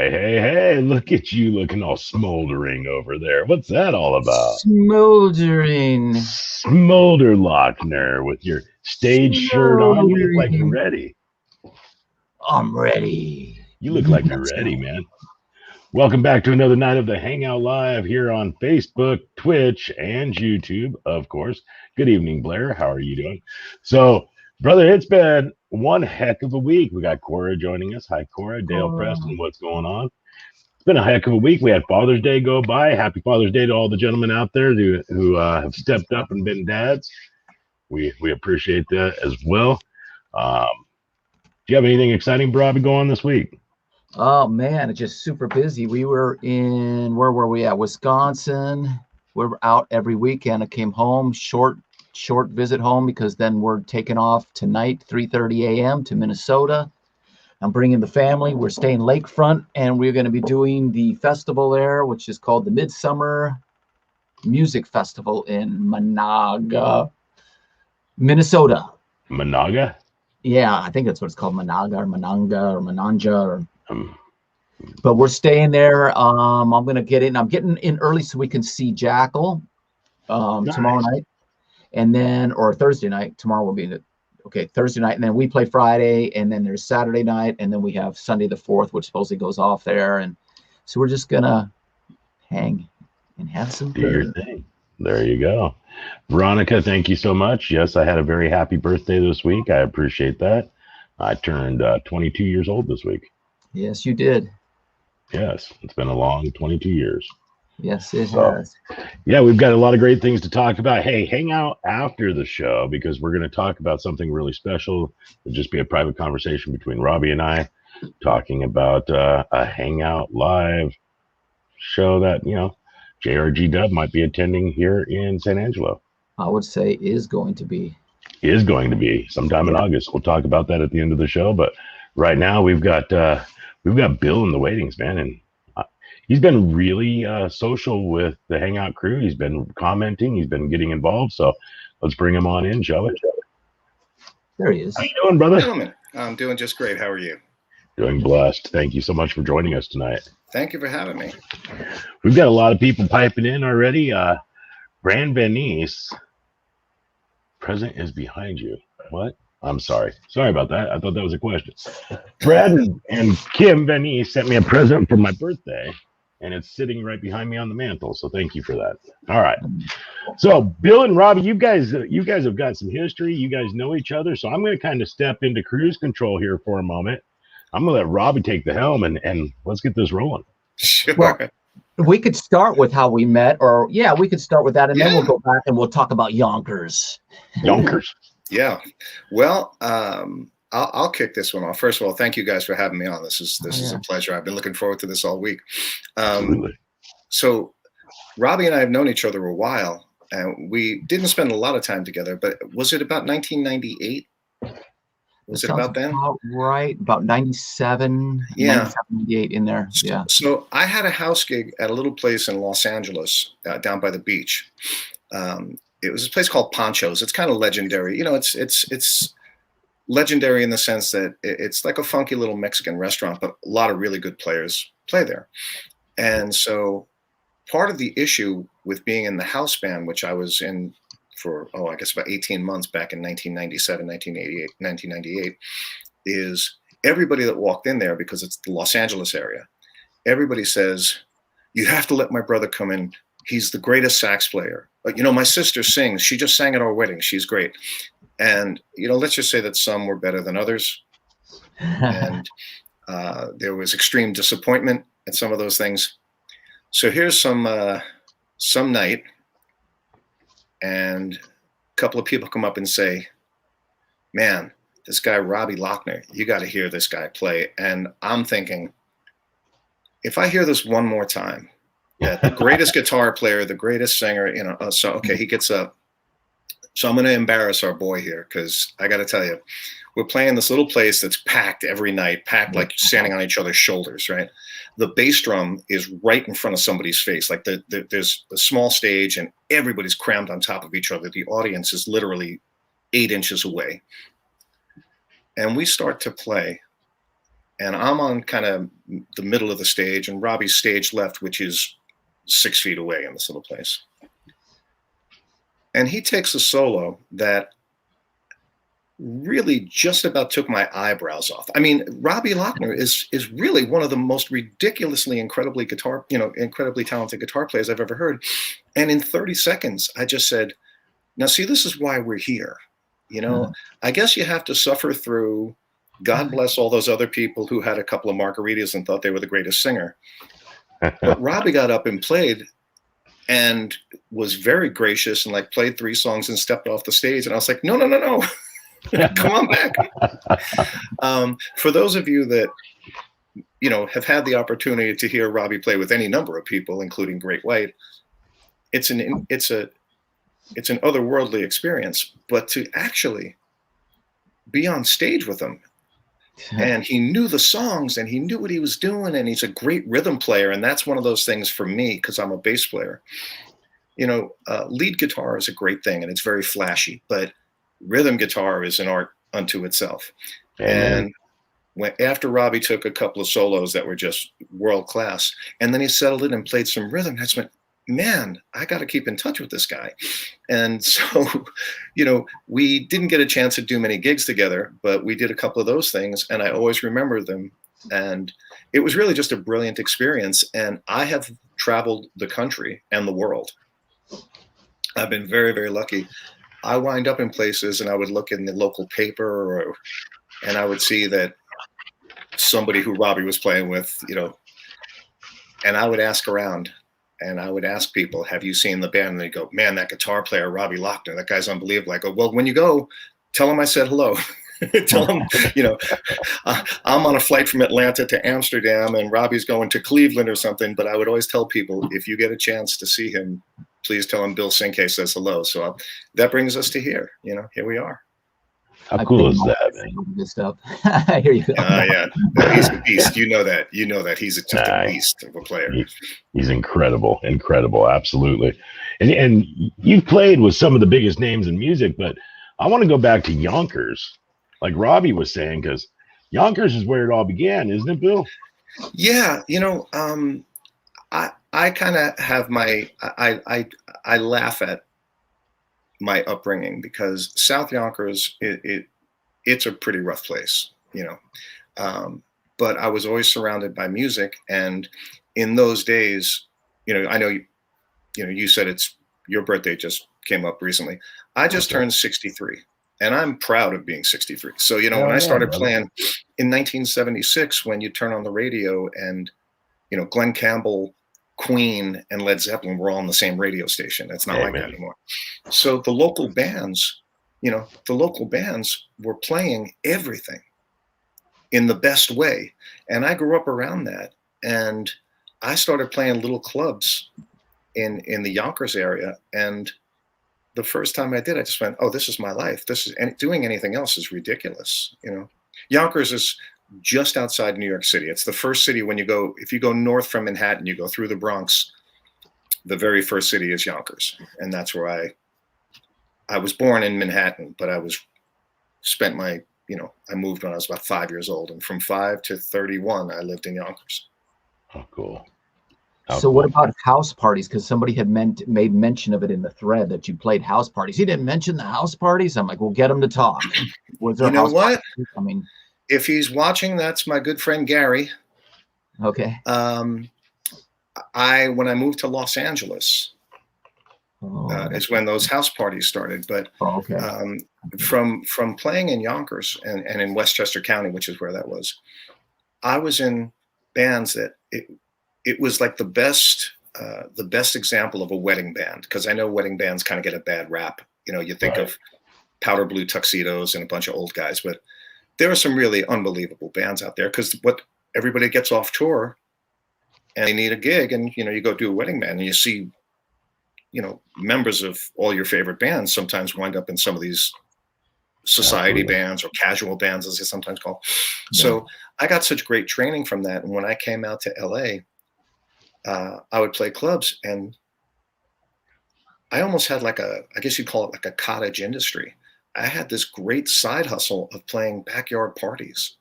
Hey, look at you looking all smoldering over there. What's that all about? Smoldering. Smolder Lochner with your stage shirt on. You look like you're Smoldering. ready. I'm ready. You look like you're Let's ready, go. man. Welcome back to another night of the Hangout Live here on Facebook, Twitch, and YouTube, of course. Good evening, Blair. How are you doing? So, brother, it's been one heck of a week. We got Cora joining us. Hi, Cora. Dale Cora. Preston, what's going on? It's been a heck of a week. We had Father's Day go by. Happy Father's Day to all the gentlemen out there who have stepped up and been dads. We appreciate that as well. Um, do you have anything exciting, Robbie, go on this week? Oh man, it's just super busy. We were in where were we at? Wisconsin. We're out every weekend. I came home, short visit home because then we're taking off tonight, 3:30 a.m. to Minnesota. I'm bringing the family. We're staying lakefront, and we're going to be doing the festival there, which is called the Midsummer Music Festival in Monaga, Minnesota. Managa? Yeah, I think that's what it's called, Monaga or Monanga or Monanja. Um, But we're staying there. I'm gonna get in. I'm getting in early so we can see Jackal tomorrow nice. night, and then or Thursday night. Tomorrow will be Thursday night, and then we play Friday, and then there's Saturday night, and then we have Sunday the 4th, which supposedly goes off there, and so we're just gonna hang and have some Do your fun. thing. There you go. Veronica, thank you so much. Yes, I had a very happy birthday this week. I appreciate that. I turned 22 years old this week. Yes, you did. Yes, it's been a long 22 years. Yes, it So, has. yeah, we've got a lot of great things to talk about. Hey, hang out after the show because we're going to talk about something really special. It'll just be a private conversation between Robbie and I talking about a Hangout Live show that, JRG Dub might be attending here in San Angelo. I would say is going to be. Is going to be sometime in Yeah. August. We'll talk about that at the end of the show. But right now we've got Bill in the waiting, man, and he's been really social with the Hangout crew. He's been commenting. He's been getting involved. So let's bring him on in, shall we? There he is. How you doing, brother? Gentlemen, I'm doing just great. How are you? Doing blessed. Thank you so much for joining us tonight. Thank you for having me. We've got a lot of people piping in already. Brand Venice, present is behind you. What? I'm sorry. Sorry about that. I thought that was a question. Brad and Kim Venice sent me a present for my birthday, and it's sitting right behind me on the mantle. So thank you for that. All right. So Bill and Robbie, you guys have got some history. You guys know each other. So I'm going to kind of step into cruise control here for a moment. I'm going to let Robbie take the helm, and let's get this rolling. Sure. Well, we could start with how we met, or we could start with that, and then we'll Yeah. go back and we'll talk about Yonkers. Yonkers. Yeah. Well, I'll kick this one off. First of all, thank you guys for having me on. This is a pleasure. I've been looking forward to this all week. Absolutely. So Robbie and I have known each other a while, and we didn't spend a lot of time together. But was it about 1998? Was it about then? Right, about 97, Yeah. 97, 98 in there. Yeah. So I had a house gig at a little place in Los Angeles down by the beach. It was a place called Ponchos. It's kind of legendary. It's legendary in the sense that it's like a funky little Mexican restaurant, but a lot of really good players play there. And so part of the issue with being in the house band, which I was in for, I guess about 18 months back in 1997, 1988, 1998, is everybody that walked in there, because it's the Los Angeles area, everybody says, you have to let my brother come in. He's the greatest sax player. But, my sister sings. She just sang at our wedding. She's great. And, let's just say that some were better than others. And there was extreme disappointment at some of those things. So here's some night, and a couple of people come up and say, man, this guy, Robbie Lochner, you got to hear this guy play. And I'm thinking, if I hear this one more time, that the greatest guitar player, the greatest singer, he gets up. So I'm going to embarrass our boy here, because I got to tell you, we're playing this little place that's packed every night, packed like standing on each other's shoulders, right? The bass drum is right in front of somebody's face. Like there's a small stage and everybody's crammed on top of each other. The audience is literally 8 inches away. And we start to play. and I'm on kind of the middle of the stage, and Robbie's stage left, which is 6 feet away in this little place. And he takes a solo that really just about took my eyebrows off. I mean, Robbie Lochner is really one of the most ridiculously incredibly talented guitar players I've ever heard. And in 30 seconds, I just said, now see, this is why we're here. You know, I guess you have to suffer through. God bless all those other people who had a couple of margaritas and thought they were the greatest singer. But Robbie got up and played and was very gracious and like played 3 songs and stepped off the stage. And I was like, no. Come on back. For those of you that, you know, have had the opportunity to hear Robbie play with any number of people, including Great White, it's an otherworldly experience. But to actually be on stage with him, and he knew the songs and he knew what he was doing, and he's a great rhythm player, and that's one of those things for me because I'm a bass player. You know, lead guitar is a great thing and it's very flashy, but rhythm guitar is an art unto itself. And after Robbie took a couple of solos that were just world class, and then he settled in and played some rhythm, that's when, man, I got to keep in touch with this guy. And so, you know, we didn't get a chance to do many gigs together, but we did a couple of those things, and I always remember them. And it was really just a brilliant experience. And I have traveled the country and the world. I've been very, very lucky. I wind up in places and I would look in the local paper and I would see that somebody who Robbie was playing with, you know, and I would ask around and I would ask people, have you seen the band? And they go, man, that guitar player, Robbie Lochner, that guy's unbelievable. I go, well, when you go, tell him I said hello. Tell him, you know, I'm on a flight from Atlanta to Amsterdam and Robbie's going to Cleveland or something. But I would always tell people, if you get a chance to see him, please tell him Bill Cinque says hello. So that brings us to here. You know, here we are. How cool is that, man? Good stuff. Here you go. Yeah, he's a beast. You know that. You know that he's just a beast of a player. He's incredible, absolutely. And you've played with some of the biggest names in music, but I want to go back to Yonkers, like Robbie was saying, because Yonkers is where it all began, isn't it, Bill? Yeah, you know, I kind of have I laugh at my upbringing because South Yonkers, it's a pretty rough place, you know. But I was always surrounded by music, and in those days, you know, I know you said it's your birthday just came up recently. I just turned 63, and I'm proud of being 63. So, you know, when I started playing in 1976, when you turn on the radio and, you know, Glenn Campbell, Queen, and Led Zeppelin were all on the same radio station. It's not like that anymore. So the local bands, you know, were playing everything in the best way. And I grew up around that. And I started playing little clubs in the Yonkers area. And the first time I did, I just went, oh, this is my life. Doing anything else is ridiculous. You know, Yonkers is just outside New York City. It's the first city if you go north from Manhattan, you go through the Bronx, the very first city is Yonkers. And that's where I was born in Manhattan, but I moved when I was about 5 years old. And from 5 to 31, I lived in Yonkers. Oh, cool. So what about house parties? Because somebody had made mention of it in the thread that you played house parties. He didn't mention the house parties. I'm like, well, get him to talk. Was there house parties? I mean, if he's watching, that's my good friend Gary. Okay. When I moved to Los Angeles, is when those house parties started. But from playing in Yonkers and in Westchester County, which is where that was, I was in bands that it was like the best example of a wedding band, because I know wedding bands kind of get a bad rap. You know, you think of powder blue tuxedos and a bunch of old guys, but there are some really unbelievable bands out there, because everybody gets off tour and they need a gig, and you know, you go do a wedding band and you see, you know, members of all your favorite bands sometimes wind up in some of these society bands or casual bands, as they sometimes call. So I got such great training from that, and when I came out to LA, I would play clubs, and I almost had I guess you'd call it like a cottage industry. I had this great side hustle of playing backyard parties.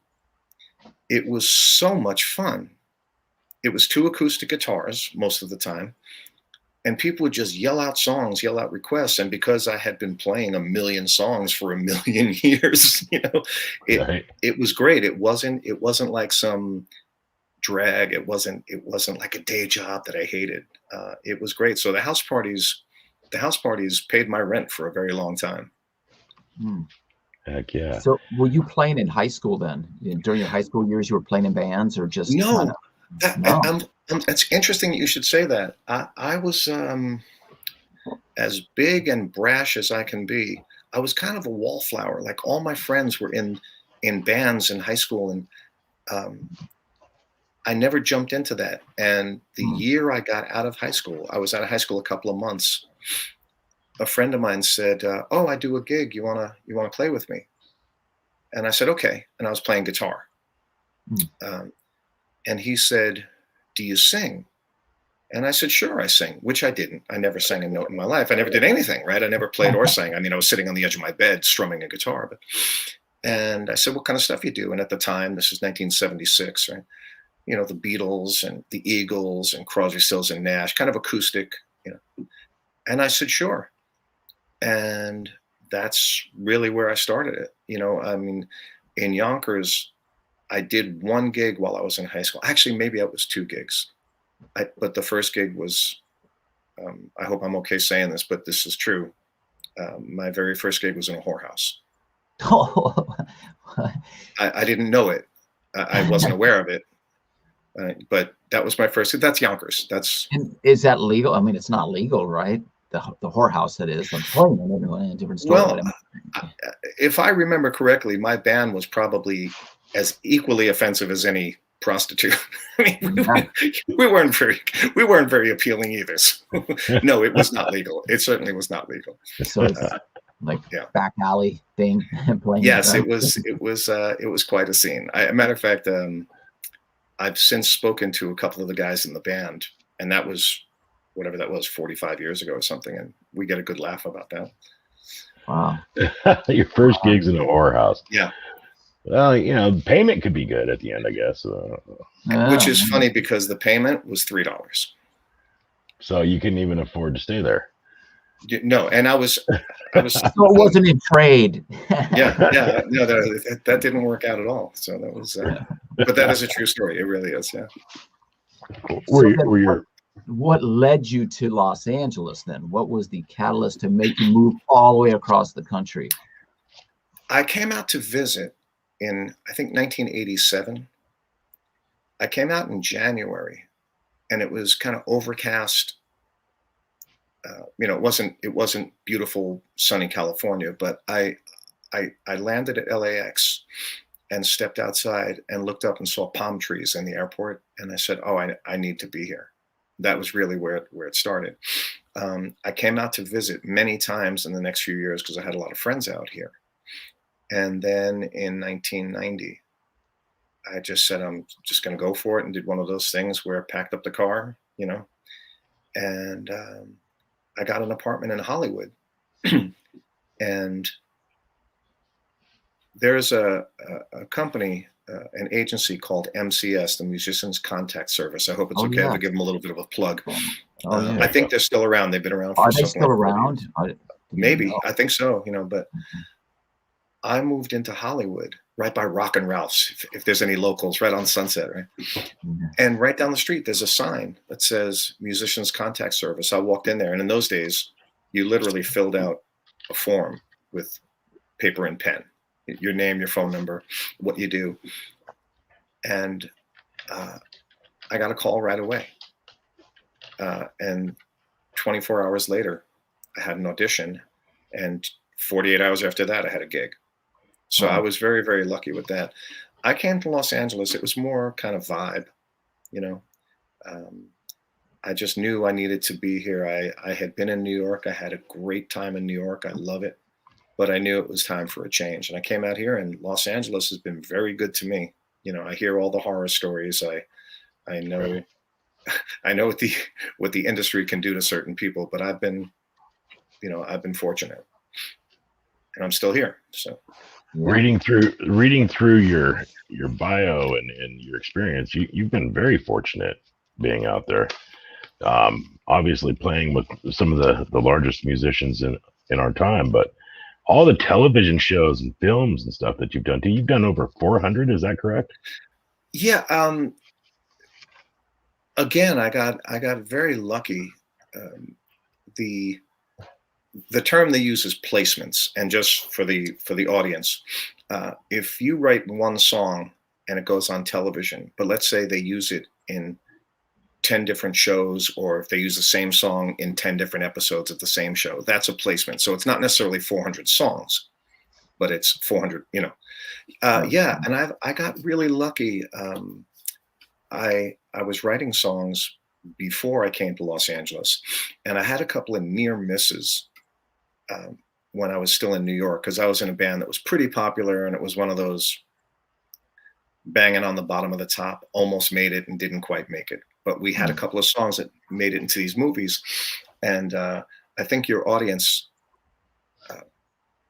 it was so much fun. It was 2 acoustic guitars most of the time, and people would just yell out songs, yell out requests. And because I had been playing a million songs for a million years, Right. it was great. It wasn't like some drag. It wasn't like a day job that I hated. It was great. So the house parties paid my rent for a very long time. Hmm. Heck yeah. So were you playing in high school then? During your high school years, you were playing in bands or just kind No, of, no? it's interesting that you should say that. I was as big and brash as I can be. I was kind of a wallflower. Like all my friends were in bands in high school, and um, I never jumped into that. And the Hmm. year I got out of high school, I was out of high school a couple of months. A friend of mine said, "Oh, I do a gig. You wanna play with me?" And I said, "Okay." And I was playing guitar. Hmm. And he said, "Do you sing?" And I said, "Sure, I sing," which I didn't. I never sang a note in my life. I never did anything, right? I never played or sang. I mean, I was sitting on the edge of my bed strumming a guitar. And I said, "What kind of stuff you do?" And at the time, this is 1976, right? The Beatles and the Eagles and Crosby, Stills and Nash, kind of acoustic, you know. And I said, "Sure." And that's really where I started it. I mean, in Yonkers, I did one gig while I was in high school. Actually, maybe it was 2 gigs. But the first gig was, I hope I'm okay saying this, but this is true. My very first gig was in a whorehouse. I didn't know it. I wasn't aware of it. But that was my first. That's Yonkers. That's And is that legal? I mean, it's not legal, right? The whorehouse, that is. I'm playing in a different story, well, but if I remember correctly, my band was probably as equally offensive as any prostitute. I mean, we weren't very appealing either. So, no, it was not legal. It certainly was not legal. so it's like Yeah. back alley thing playing. Yes, it was quite a scene. Matter of fact, I've since spoken to a couple of the guys in the band, and that was whatever that was, 45 years ago or something, and we get a good laugh about that. Wow. Your first gig's in a whorehouse. Yeah. Well, payment could be good at the end, I guess. Which is funny because the payment was $3. So you couldn't even afford to stay there. No, and I was. So it wasn't in trade. Yeah. No, that didn't work out at all. So that was, but that is a true story. It really is. Yeah. What led you to Los Angeles then? What was the catalyst to make you move all the way across the country? I came out to visit in, I think, 1987. I came out in January, and it was kind of overcast. It wasn't beautiful, sunny California, but I landed at LAX and stepped outside and looked up and saw palm trees in the airport, and I said, "Oh, I need to be here." That was really where it started. I came out to visit many times in the next few years because I had a lot of friends out here. And then in 1990, I just said, I'm just going to go for it, and did one of those things where I packed up the car, and I got an apartment in Hollywood. And there's a company, an agency called MCS, the Musicians Contact Service. I hope it's okay to give them a little bit of a plug. I think they're still around. They've been around for Are they something still like around? maybe. I think so, but I moved into Hollywood right by Rock and Ralph's, if there's any locals, right on Sunset, right? And right down the street, there's a sign that says Musicians Contact Service. I walked in there, and in those days, you literally filled out a form with paper and pen, your name, your phone number, what you do. And I got a call right away. And 24 hours later, I had an audition, and 48 hours after that, I had a gig. So I was very, very lucky with that. I came to Los Angeles. It was more kind of vibe, I just knew I needed to be here. I had been in New York. I had a great time in New York. I love it. But I knew it was time for a change. And I came out here, and Los Angeles has been very good to me. I hear all the horror stories. I know I know what the industry can do to certain people, but I've been fortunate, and I'm still here. So Yeah. reading through your bio and your experience, you've been very fortunate being out there. Obviously playing with some of the largest musicians in our time, but all the television shows and films and stuff that you've done over 400. Is that correct? Yeah. Again, I got very lucky. The term they use is placements, and just for the audience, if you write one song and it goes on television, but let's say they use it in 10 different shows, or if they use the same song in 10 different episodes of the same show, that's a placement. So it's not necessarily 400 songs, but it's 400, yeah. And I got really lucky. I was writing songs before I came to Los Angeles, and I had a couple of near misses when I was still in New York, because I was in a band that was pretty popular, and it was one of those banging on the bottom of the top, almost made it and didn't quite make it. But we had a couple of songs that made it into these movies, and I think your audience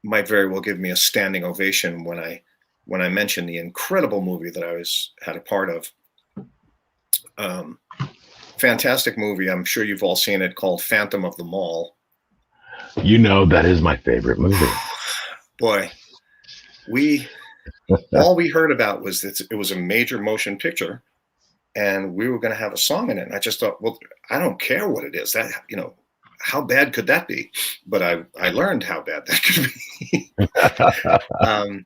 might very well give me a standing ovation when I mention the incredible movie that I had a part of. Fantastic movie. I'm sure you've all seen it, called Phantom of the Mall. That is my favorite movie. Boy, all we heard about was that it was a major motion picture, and we were going to have a song in it. And I just thought, well, I don't care what it is. That, how bad could that be? But I learned how bad that could be.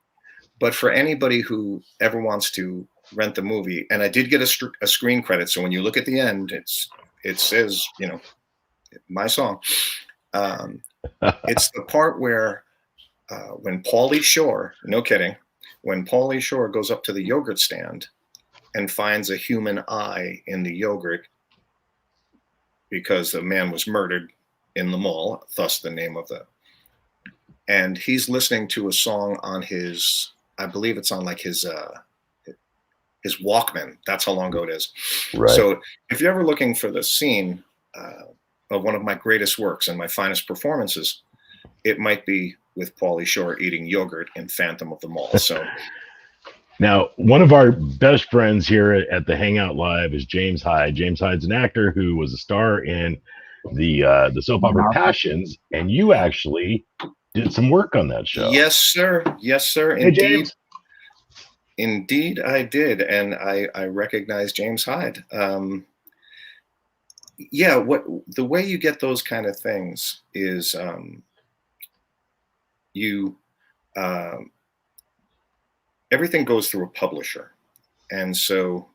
But for anybody who ever wants to rent the movie, and I did get a screen credit, so when you look at the end, it says, my song. It's the part where when Pauly Shore, no kidding, when Pauly Shore goes up to the yogurt stand and finds a human eye in the yogurt, because the man was murdered in the mall, thus the name of and he's listening to a song on his, I believe it's on like his Walkman. That's how long ago it is. Right. So if you're ever looking for the scene of one of my greatest works and my finest performances, it might be with Pauly Shore eating yogurt in Phantom of the Mall. So now, one of our best friends here at the Hangout Live is James Hyde. James Hyde's an actor who was a star in the soap opera Passions, and you actually did some work on that show. Yes, sir. Yes, sir. Hey, Indeed. James. Indeed, I did, and I recognize James Hyde. Yeah, the way you get those kind of things is everything goes through a publisher, and so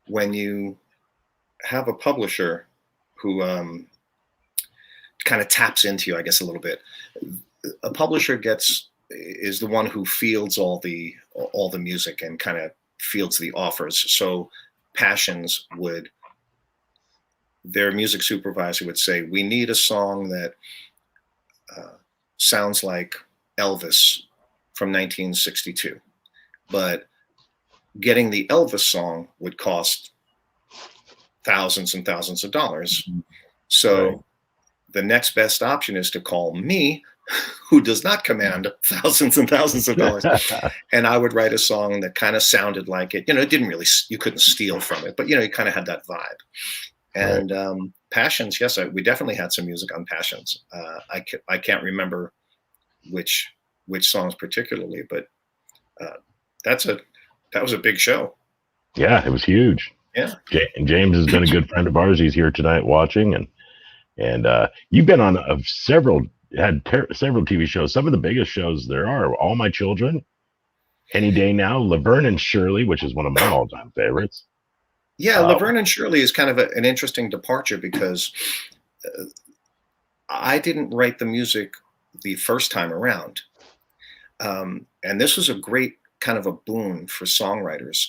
when you have a publisher who kind of taps into you, I guess, a little bit, a publisher is the one who fields all the music and kind of fields the offers. So Passions their music supervisor would say, we need a song that sounds like Elvis from 1962, but getting the Elvis song would cost thousands and thousands of dollars. So right. The next best option is to call me, who does not command thousands and thousands of dollars. And I would write a song that kind of sounded like it. It didn't really, you couldn't steal from it, but, you kind of had that vibe. And right. Passions, yes, we definitely had some music on Passions. I can't remember which songs particularly, but that was a big show. Yeah, it was huge. Yeah. James has been a good friend of ours. He's here tonight watching, and you've been on several TV shows. Some of the biggest shows there are: All My Children, Any Day Now, Laverne and Shirley, which is one of my all-time favorites. Yeah, Laverne and Shirley is kind of an interesting departure, because I didn't write the music the first time around. And this was a great kind of a boon for songwriters.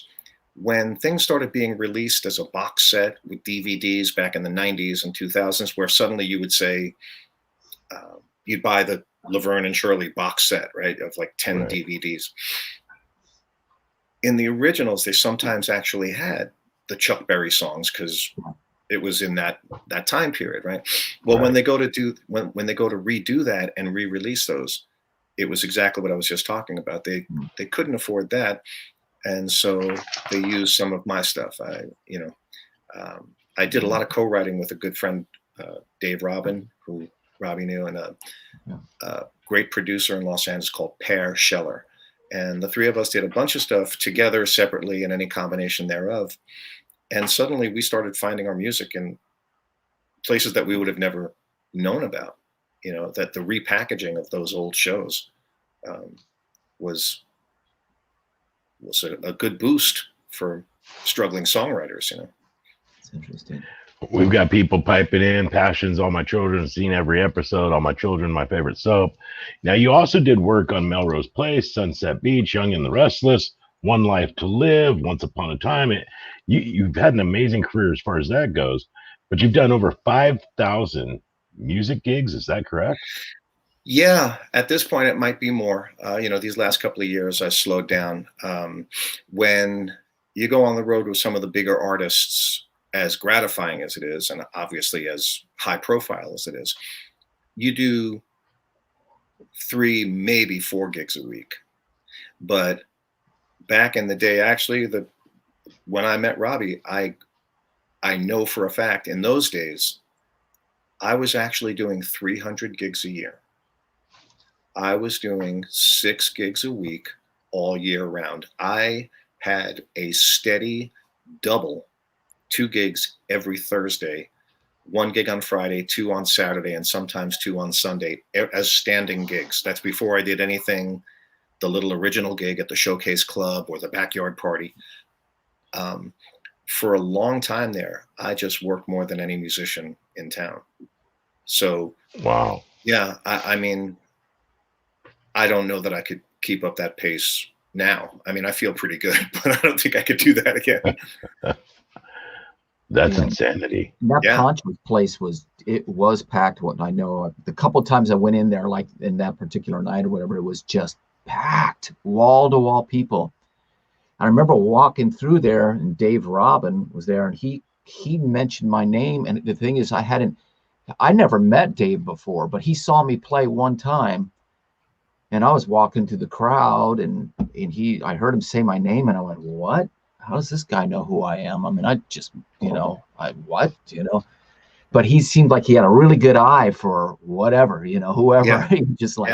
When things started being released as a box set with DVDs back in the 90s and 2000s, where suddenly you would say, you'd buy the Laverne and Shirley box set, right, of like 10 right. DVDs. In the originals, they sometimes actually had the Chuck Berry songs, because it was in that time period, right? Well, right. when they go to redo that and re-release those, it was exactly what I was just talking about. They couldn't afford that, and so they used some of my stuff. I did a lot of co-writing with a good friend, Dave Robin, who Robbie knew, and a great producer in Los Angeles called Per Scheller. And the three of us did a bunch of stuff together, separately, and any combination thereof. And suddenly we started finding our music in places that we would have never known about. That the repackaging of those old shows was a good boost for struggling songwriters. It's interesting. We've got people piping in. Passions, All My Children, seen every episode. All My Children, my favorite soap. Now, you also did work on Melrose Place, Sunset Beach, Young and the Restless, One Life to Live, Once Upon a Time. You've had an amazing career as far as that goes, but you've done over 5,000 music gigs. Is that correct? Yeah, at this point, it might be more. These last couple of years, I slowed down. When you go on the road with some of the bigger artists, as gratifying as it is, and obviously as high profile as it is, you do 3, maybe 4 gigs a week. But back in the day, actually, when I met Robbie, I know for a fact in those days, I was actually doing 300 gigs a year. I was doing 6 gigs a week all year round. I had a steady double, 2 gigs every Thursday, 1 gig on Friday, 2 on Saturday, and sometimes 2 on Sunday as standing gigs. That's before I did anything, the little original gig at the Showcase Club or the Backyard Party. For a long time there, I just worked more than any musician in town. So, wow. Yeah, I mean, I don't know that I could keep up that pace now. I mean, I feel pretty good, but I don't think I could do that again. That's insanity. That Poncho's place was packed. What I know, the couple of times I went in there, like in that particular night or whatever, it was just packed, wall to wall people. I remember walking through there, and Dave Robin was there, and he mentioned my name. And the thing is, I never met Dave before, but he saw me play one time, and I was walking through the crowd, and I heard him say my name, and I went, "What? How does this guy know who I am?" I mean, I just, but he seemed like he had a really good eye for whatever, whoever. Yeah. He just like,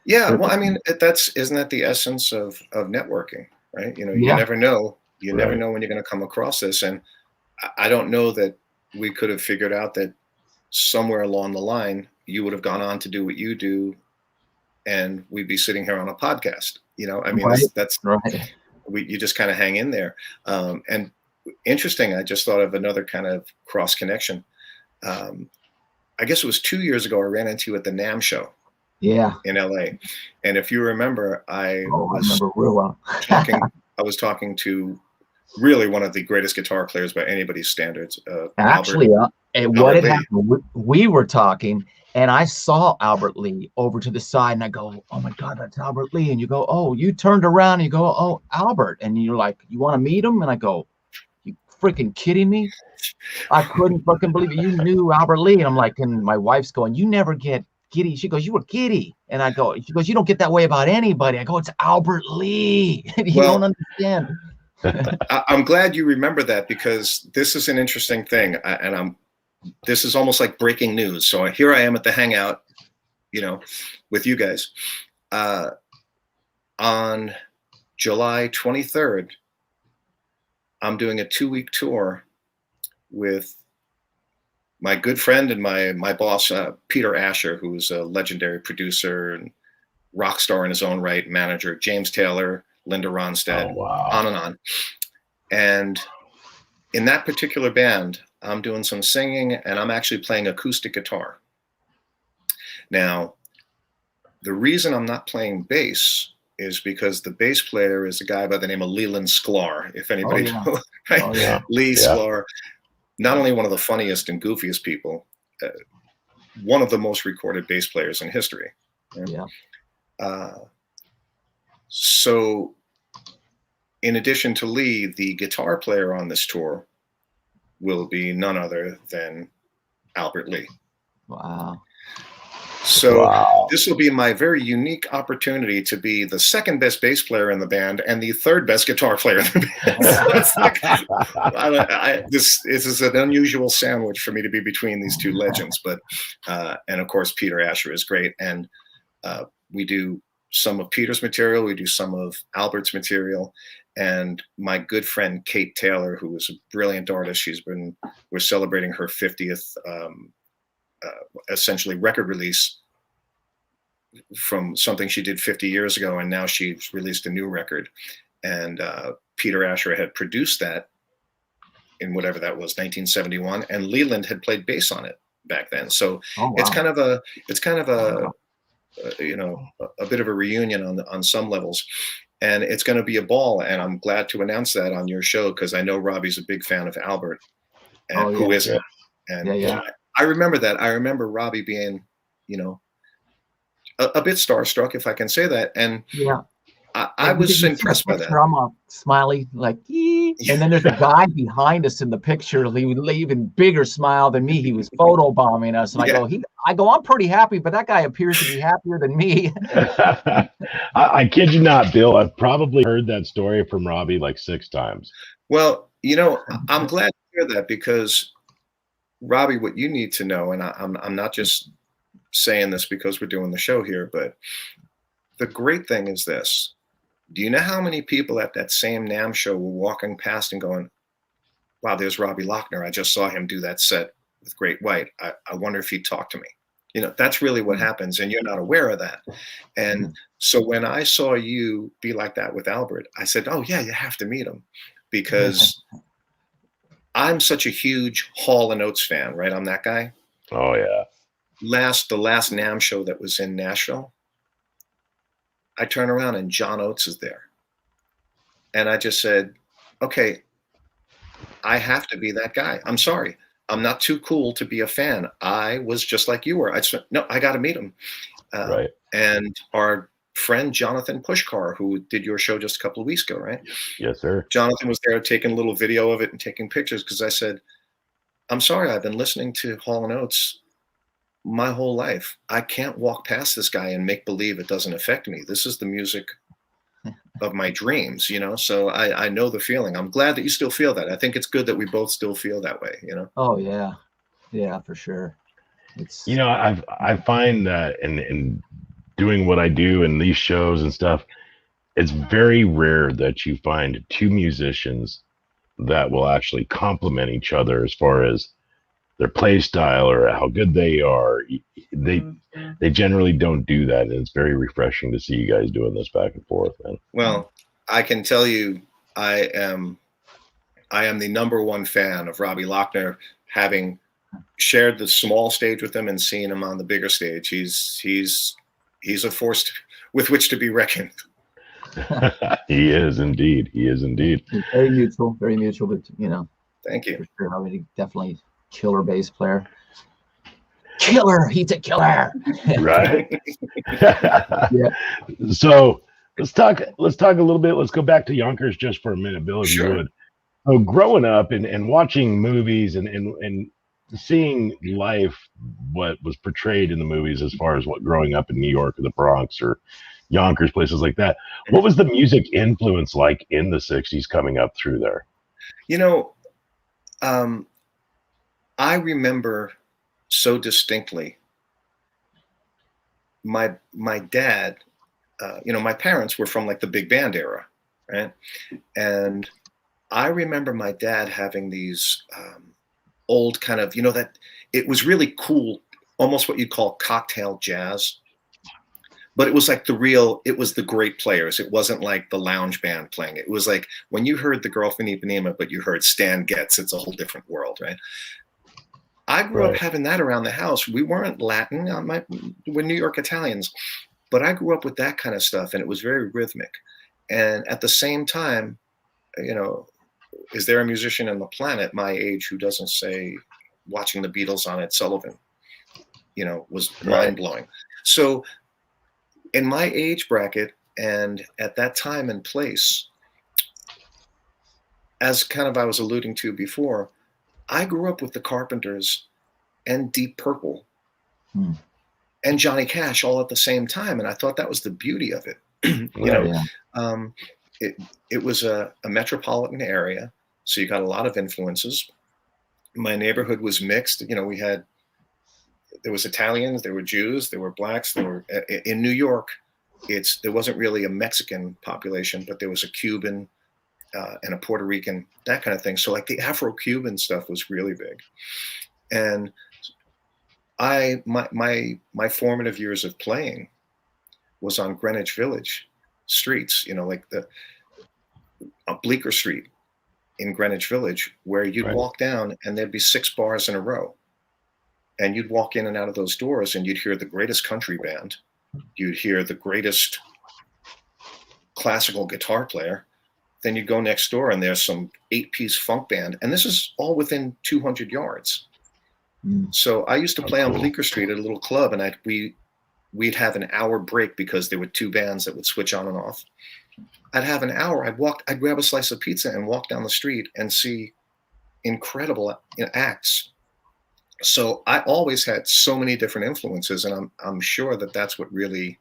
Yeah, well, I mean, isn't that the essence of networking, right? You never know. You never know when you're going to come across this. And I don't know that we could have figured out that somewhere along the line, you would have gone on to do what you do, and we'd be sitting here on a podcast. I mean, that's right. You just kind of hang in there. And interesting, I just thought of another kind of cross connection. I guess it was 2 years ago, I ran into you at the NAMM show. Yeah. In LA. And if you remember, I remember real well. I was talking to really one of the greatest guitar players by anybody's standards. Actually, what had happened, we were talking, and I saw Albert Lee over to the side, and I go, "Oh my God, that's Albert Lee." And you go, "Oh," you turned around and you go, "Oh, Albert." And you're like, "You want to meet him?" And I go, "You freaking kidding me?" I couldn't fucking believe it. You knew Albert Lee. And I'm like, and my wife's going, "You never get giddy." She goes, "You were giddy." And she goes, "You don't get that way about anybody." I go, "It's Albert Lee." You don't understand. I'm glad you remember that, because this is an interesting thing. This is almost like breaking news. So here I am at the Hangout, with you guys. On July 23rd, I'm doing a 2-week tour with my good friend and my boss, Peter Asher, who's a legendary producer and rock star in his own right, manager, James Taylor, Linda Ronstadt, on and on. And in that particular band, I'm doing some singing, and I'm actually playing acoustic guitar. Now, the reason I'm not playing bass is because the bass player is a guy by the name of Leland Sklar, if anybody knows, right? Lee Sklar. Not only one of the funniest and goofiest people, one of the most recorded bass players in history. Yeah. So in addition to Lee, the guitar player on this tour will be none other than Albert Lee. Wow. So Wow. this will be my very unique opportunity to be the second best bass player in the band and the third best guitar player in the band. So it's like, this is an unusual sandwich for me to be between these two legends. But and of course, Peter Asher is great, and we do some of Peter's material, we do some of Albert's material, and my good friend Kate Taylor, who is a brilliant artist. We're celebrating her 50th. Essentially record release from something she did 50 years ago, and now she's released a new record, and Peter Asher had produced that in whatever that was, 1971, and Leland had played bass on it back then. So it's kind of a you know, a bit of a reunion on some levels, and it's going to be a ball, and I'm glad to announce that on your show, because I know Robbie's a big fan of Albert, and who isn't. And I remember that. I remember Robbie being, you know, a bit starstruck, if I can say that. And I was impressed by that. I'm a smiley, like, and then there's a guy behind us in the picture, even bigger smile than me. He was photobombing us, and I go, I'm pretty happy, but that guy appears to be happier than me. I kid you not, Bill. I've probably heard that story from Robbie like 6 times. Well, you know, I'm glad to hear that, because Robbie, what you need to know, and I'm not just saying this because we're doing the show here, but the great thing is this. Do you know how many people at that same NAMM show were walking past and going, wow, there's Robbie Lochner. I just saw him do that set with Great White. I wonder if he'd talk to me. You know, that's really what happens, and you're not aware of that. And so when I saw you be like that with Albert, I said, oh, yeah, you have to meet him, because I'm such a huge Hall & Oates fan, right? I'm that guy. Oh, yeah. The last NAMM show that was in Nashville, I turn around and John Oates is there. And I just said, okay, I have to be that guy. I'm sorry. I'm not too cool to be a fan. I was just like you were. I just went, no, I got to meet him. Right. And our friend Jonathan Pushkar, who did your show just a couple of weeks ago, right? Yes, sir. Jonathan was there taking a little video of it and taking pictures, because I said, I'm sorry, I've been listening to Hall & Oates my whole life. I can't walk past this guy and make believe it doesn't affect me. This is the music of my dreams, you know? So I know the feeling. I'm glad that you still feel that. I think it's good that we both still feel that way, you know? Oh, yeah. Yeah, for sure. It's, you know, I find that in doing what I do in these shows and stuff, it's very rare that you find 2 musicians that will actually complement each other as far as their play style or how good they are. They generally don't do that, and it's very refreshing to see you guys doing this back and forth, man. Well, I can tell you, I am the #1 fan of Robbie Lochner, having shared the small stage with him and seeing him on the bigger stage. He's a force with which to be reckoned. He is indeed. He is indeed. Very mutual, but you know. Thank you. For sure. I mean, definitely killer bass player. Killer, he's a killer. Right. Yeah. So let's talk a little bit. Let's go back to Yonkers just for a minute, Bill, if you would. So growing up and watching movies and seeing life, what was portrayed in the movies as far as what growing up in New York or the Bronx or Yonkers, places like that. What was the music influence like in the 60s coming up through there? You know, I remember so distinctly my dad, you know, my parents were from like the big band era, right? And I remember my dad having these old kind of, you know, that it was really cool, almost what you'd call cocktail jazz. But it was like it was the great players. It wasn't like the lounge band playing. It was like when you heard the Girl from Ipanema, but you heard Stan Getz, it's a whole different world, right? I grew up having that around the house. We weren't Latin. We're New York Italians. But I grew up with that kind of stuff, and it was very rhythmic. And at the same time, you know, is there a musician on the planet my age who doesn't say watching the Beatles on Ed Sullivan, you know, was mind-blowing. So in my age bracket and at that time and place, as kind of I was alluding to before, I grew up with the Carpenters and Deep Purple and Johnny Cash all at the same time. And I thought that was the beauty of it. You know, Yeah. um, it was a metropolitan area, so you got a lot of influences. My neighborhood was mixed. You know, there was Italians, there were Jews, there were blacks. There were in New York. There wasn't really a Mexican population, but there was a Cuban and a Puerto Rican, that kind of thing. So like the Afro-Cuban stuff was really big. And my formative years of playing was on Greenwich Village streets, you know, like the Bleecker Street in Greenwich Village, where you'd Right. walk down and there'd be 6 bars in a row. And you'd walk in and out of those doors and you'd hear the greatest country band. You'd hear the greatest classical guitar player. Then you'd go next door and there's some 8-piece funk band. And this is all within 200 yards. Mm. So I used to play on cool. Bleecker Street at a little club, and we'd have an hour break because there were 2 bands that would switch on and off. I'd have an hour. I'd grab a slice of pizza and walk down the street and see incredible acts. So I always had so many different influences, and I'm sure that that's what really,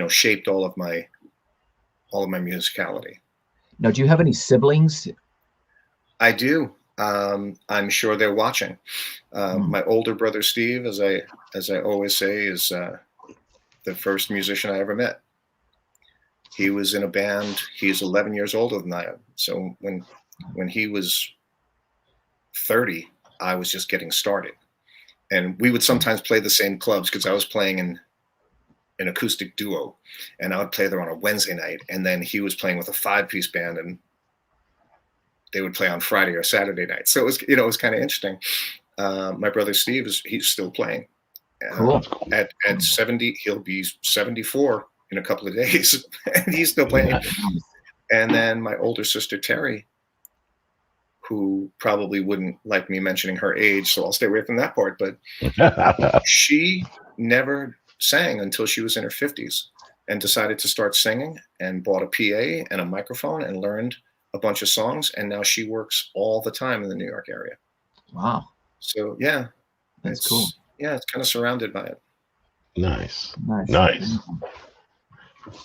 shaped all of my musicality. Now, do you have any siblings? I do. I'm sure they're watching. My older brother Steve, as I always say, is the first musician I ever met. He was in a band. He's 11 years older than I am. So when he was 30, I was just getting started. And we would sometimes play the same clubs because I was playing in an acoustic duo, and I would play there on a Wednesday night, and then he was playing with a 5-piece band, and they would play on Friday or Saturday night. So it was kind of interesting. My brother Steve he's still playing. Cool. At 70, he'll be 74 in a couple of days, and he's still playing. And then my older sister Terry, who probably wouldn't like me mentioning her age, so I'll stay away from that part, but she never sang until she was in her 50s and decided to start singing and bought a PA and a microphone and learned a bunch of songs, and now she works all the time in the New York area. Wow. So yeah, That's cool. Yeah, it's kind of surrounded by it. Nice. Nice.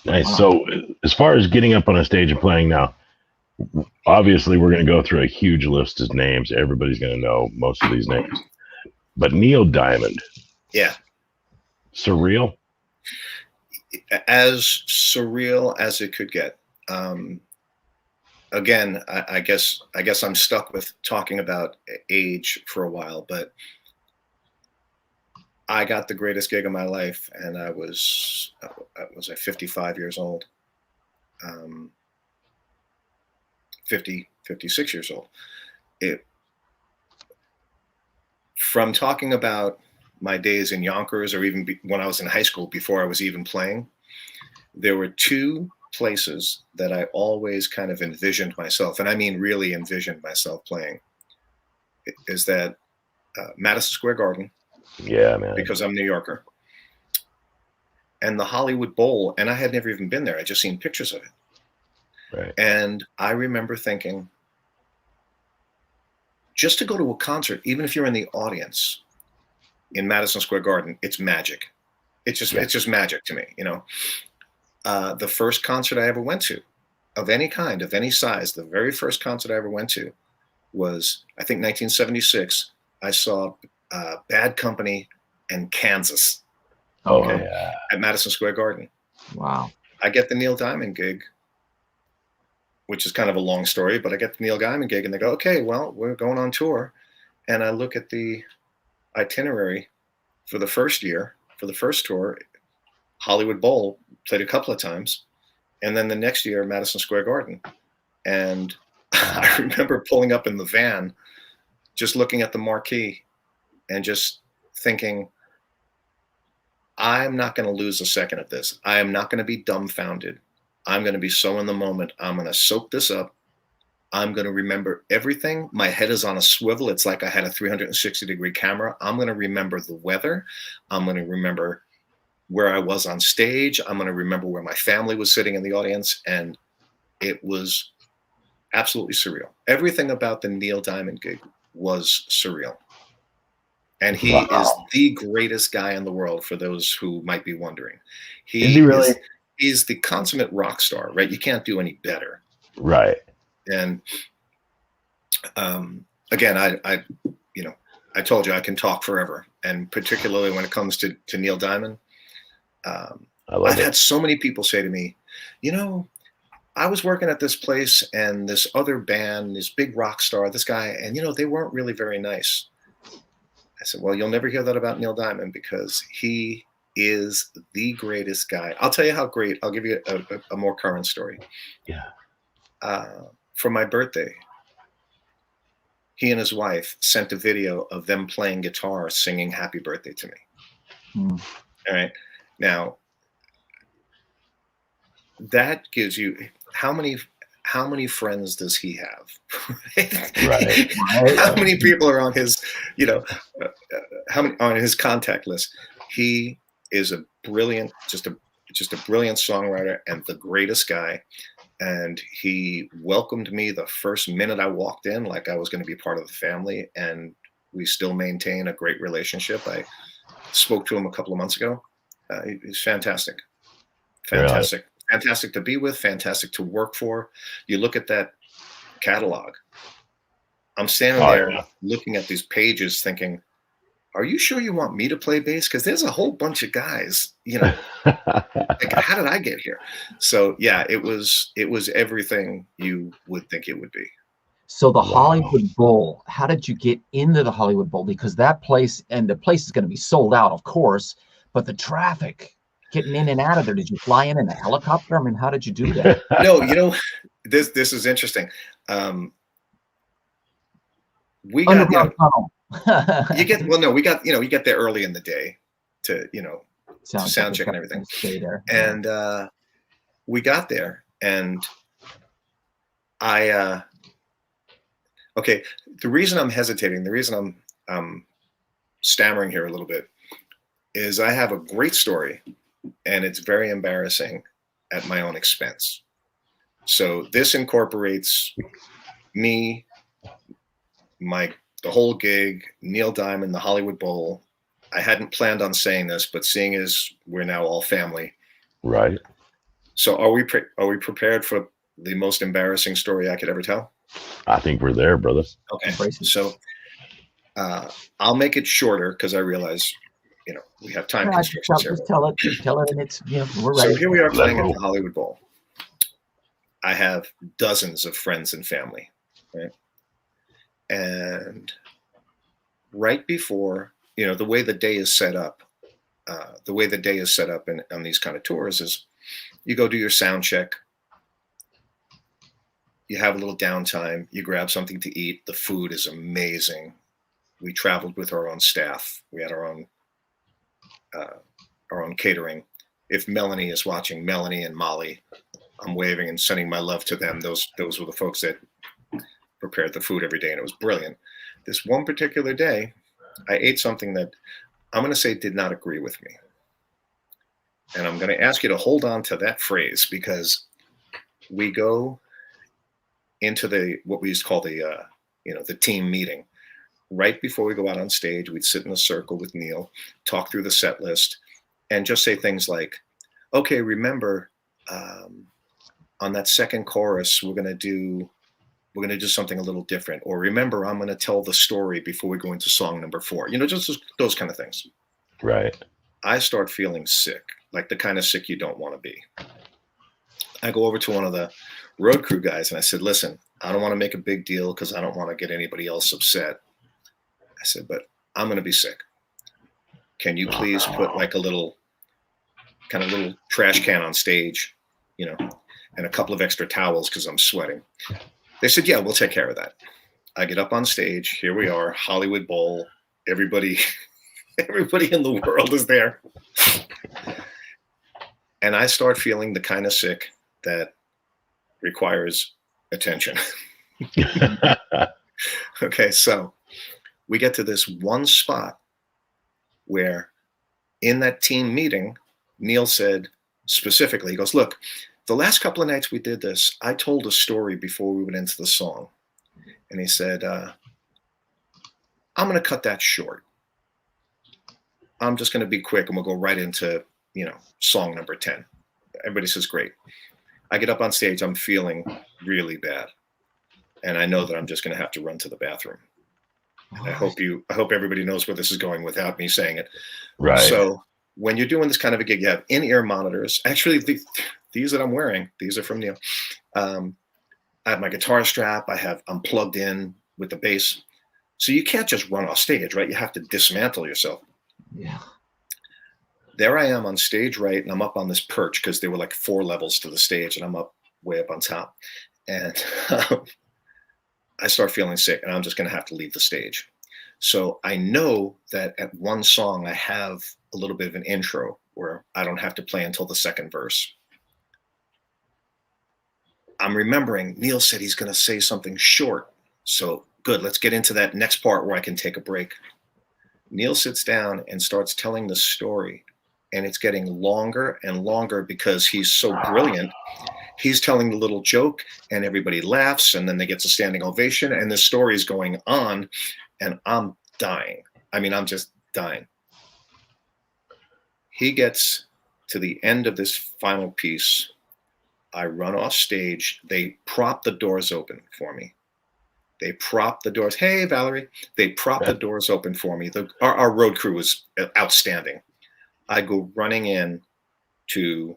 Wow. So as far as getting up on a stage and playing now, obviously we're going to go through a huge list of names. Everybody's going to know most of these names. But Neil Diamond. Yeah. Surreal? As surreal as it could get. Again, I guess I'm stuck with talking about age for a while, but I got the greatest gig of my life, and I was 55 years old, 56 years old. From talking about my days in Yonkers, or even when I was in high school, before I was even playing, there were 2 places that I always kind of envisioned myself, and I mean really envisioned myself playing, is that Madison Square Garden. Yeah, man. Because I'm a New Yorker. And the Hollywood Bowl, and I had never even been there. I just seen pictures of it. Right. And I remember thinking, just to go to a concert, even if you're in the audience in Madison Square Garden, it's magic. It's just magic to me, you know. The first concert I ever went to, of any kind, of any size, the very first concert I ever went to was, I think, 1976. I saw Bad Company and Kansas. Okay. Yeah. At Madison Square Garden. Wow. I get the Neil Diamond gig, which is kind of a long story, but I get the Neil Diamond gig and they go, okay, well, we're going on tour. And I look at the itinerary for the first year, for the first tour. Hollywood Bowl played a couple of times. And then the next year, Madison Square Garden. And I remember pulling up in the van, just looking at the marquee and just thinking, I'm not going to lose a second of this. I am not going to be dumbfounded. I'm going to be so in the moment. I'm going to soak this up. I'm going to remember everything. My head is on a swivel. It's like I had a 360-degree camera. I'm going to remember the weather. I'm going to remember where I was on stage. I'm going to remember where my family was sitting in the audience. And it was absolutely surreal. Everything about the Neil Diamond gig was surreal. And he is the greatest guy in the world, for those who might be wondering. Is he really? He's the consummate rock star, right? You can't do any better. Right. And again, I told you I can talk forever, and particularly when it comes to Neil Diamond. I've had so many people say to me, I was working at this place and this other band, this big rock star, this guy, and they weren't really very nice. I said, well, you'll never hear that about Neil Diamond, because he is the greatest guy. I'll tell you how great. I'll give you a more current story. Yeah. For my birthday, he and his wife sent a video of them playing guitar, singing "Happy Birthday" to me. All right. Now, that gives you how many friends does he have? Right. How many people are on his, how many on his contact list? He is a brilliant, just a brilliant songwriter and the greatest guy. And he welcomed me the first minute I walked in, like I was going to be part of the family. And we still maintain a great relationship. I spoke to him a couple of months ago. He's fantastic. Fantastic. Really? Fantastic to be with, fantastic to work for. You look at that catalog. I'm standing there looking at these pages thinking, are you sure you want me to play bass? Because there's a whole bunch of guys, like, how did I get here? So yeah, it was everything you would think it would be. So the Hollywood Bowl, how did you get into the Hollywood Bowl? Because that place, and the place is going to be sold out, of course, but the traffic getting in and out of there. Did you fly in a helicopter? I mean, how did you do that? No, this is interesting. We got you get there early in the day to sound check and everything. Stay there. And we got there, and okay. The reason I'm hesitating, the reason I'm stammering here a little bit, is I have a great story, and it's very embarrassing at my own expense. So this incorporates me, the whole gig, Neil Diamond, the Hollywood Bowl. I hadn't planned on saying this, but seeing as we're now all family, right? So are we prepared for the most embarrassing story I could ever tell? I think we're there, brother. Okay, so I'll make it shorter because I realize we have time constrictions here. Just tell it, and it's we're ready. So here we are playing at the Hollywood Bowl. I have dozens of friends and family, right? And right before, the way the day is set up, on these kind of tours is you go do your sound check, you have a little downtime, you grab something to eat. The food is amazing. We traveled with our own staff. We had our own catering. If Melanie is watching, Melanie and Molly, I'm waving and sending my love to them. Those were the folks that prepared the food every day, and it was brilliant. This one particular day, I ate something that I'm going to say did not agree with me. And I'm going to ask you to hold on to that phrase, because we go into what we used to call the team meeting. Right before we go out on stage, we'd sit in a circle with Neil, talk through the set list, and just say things like, okay, remember, on that second chorus, we're going to do something a little different. Or remember, I'm going to tell the story before we go into song number 4. Just those kind of things. Right. I start feeling sick, like the kind of sick you don't want to be. I go over to one of the road crew guys and I said, listen, I don't want to make a big deal because I don't want to get anybody else upset. I said, but I'm going to be sick. Can you please put like a little trash can on stage, and a couple of extra towels because I'm sweating. They said, yeah, we'll take care of that. I get up on stage. Here we are, Hollywood Bowl. Everybody in the world is there. And I start feeling the kind of sick that requires attention. Okay, so we get to this one spot where in that team meeting, Neil said specifically, he goes, look, the last couple of nights we did this, I told a story before we went into the song. And he said, I'm going to cut that short. I'm just going to be quick and we'll go right into, song number 10. Everybody says, great. I get up on stage. I'm feeling really bad. And I know that I'm just going to have to run to the bathroom. And I hope everybody knows where this is going without me saying it. Right. So when you're doing this kind of a gig, you have in-ear monitors. Actually, these that I'm wearing, these are from Neil. I have my guitar strap. I'm plugged in with the bass. So you can't just run off stage, right? You have to dismantle yourself. Yeah. There I am on stage right, and I'm up on this perch because there were like 4 levels to the stage, and I'm up way up on top. And I start feeling sick, and I'm just going to have to leave the stage. So I know that at one song, I have a little bit of an intro where I don't have to play until the second verse. I'm remembering Neil said he's going to say something short. So good, let's get into that next part where I can take a break. Neil sits down and starts telling the story, and it's getting longer and longer because he's so brilliant. He's telling the little joke and everybody laughs, and then they get a standing ovation, and the story is going on, and I'm dying. I mean, I'm just dying. He gets to the end of this final piece. I run off stage. They prop the doors open for me. They prop the doors. Hey, Valerie. They prop the doors open for me. Our road crew was outstanding. I go running in to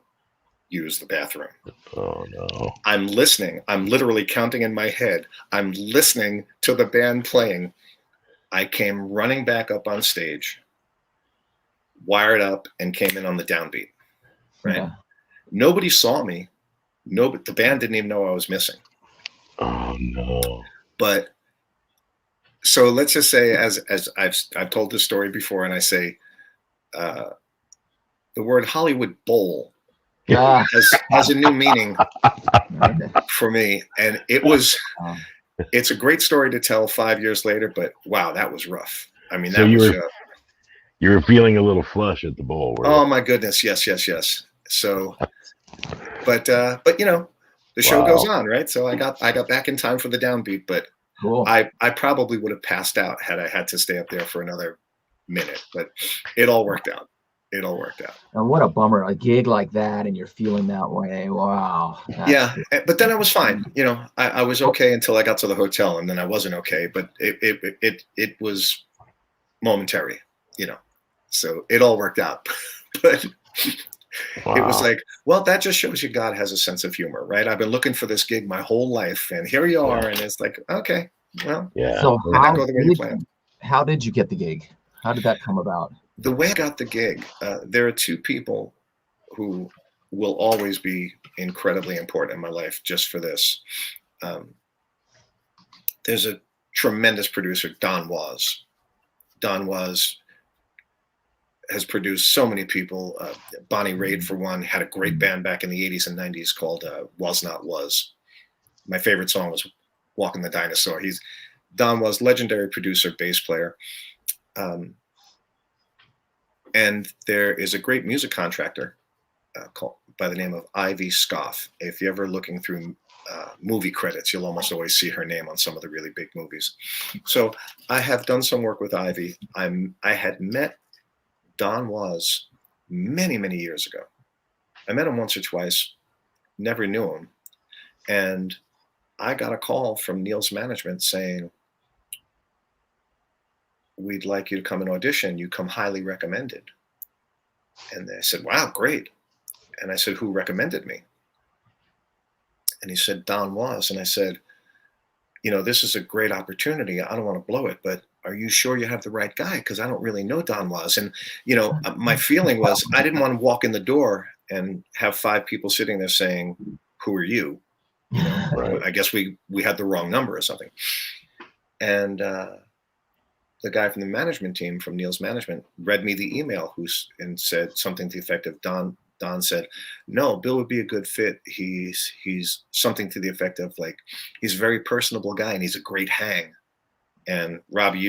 use the bathroom. Oh, no. I'm listening. I'm literally counting in my head. I'm listening to the band playing. I came running back up on stage, wired up, and came in on the downbeat. Right? Yeah. Nobody saw me. The band didn't even know I was missing. Oh, no. But so let's just say, as I've told this story before, and I say, the word Hollywood Bowl has a new meaning for me, and it's a great story to tell 5 years later. But wow, that was rough. I mean, So you were feeling a little flush at the bowl. Oh my goodness, yes. So, but the show goes on, right? So I got back in time for the downbeat, but cool. I probably would have passed out had I had to stay up there for another minute. But it all worked out. And what a bummer, a gig like that, and you're feeling that way. Wow. Yeah, but then I was fine. I was okay until I got to the hotel, and then I wasn't okay. But it was momentary, So it all worked out. But wow. It was like, well, that just shows you God has a sense of humor, right? I've been looking for this gig my whole life, and here you are, and it's like, okay, well, yeah. So how did you get the gig? How did that come about? The way I got the gig, there are 2 people who will always be incredibly important in my life just for this. There's a tremendous producer, Don Was. Don Was has produced so many people. Bonnie Raitt, for one, had a great band back in the 80s and 90s called Was Not Was. My favorite song was Walking the Dinosaur. Don Was, legendary producer, bass player. And there is a great music contractor called by the name of Ivy Scoff. If you're ever looking through movie credits, you'll almost always see her name on some of the really big movies. So I have done some work with Ivy. I had met Don Was many, many years ago. I met him once or twice, never knew him. And I got a call from Neil's management saying, we'd like you to come and audition. You come highly recommended. And they said, wow, great. And I said, who recommended me? And he said, Don Was. And I said, this is a great opportunity. I don't want to blow it, but are you sure you have the right guy? Because I don't really know Don Was. And, my feeling was I didn't want to walk in the door and have 5 people sitting there saying, who are you? Right. I guess we had the wrong number or something. And the guy from the management team, from Neil's management, read me the email and said something to the effect of, Don said, no, Bill would be a good fit. He's something to the effect of, like, he's a very personable guy and he's a great hang. And Robbie,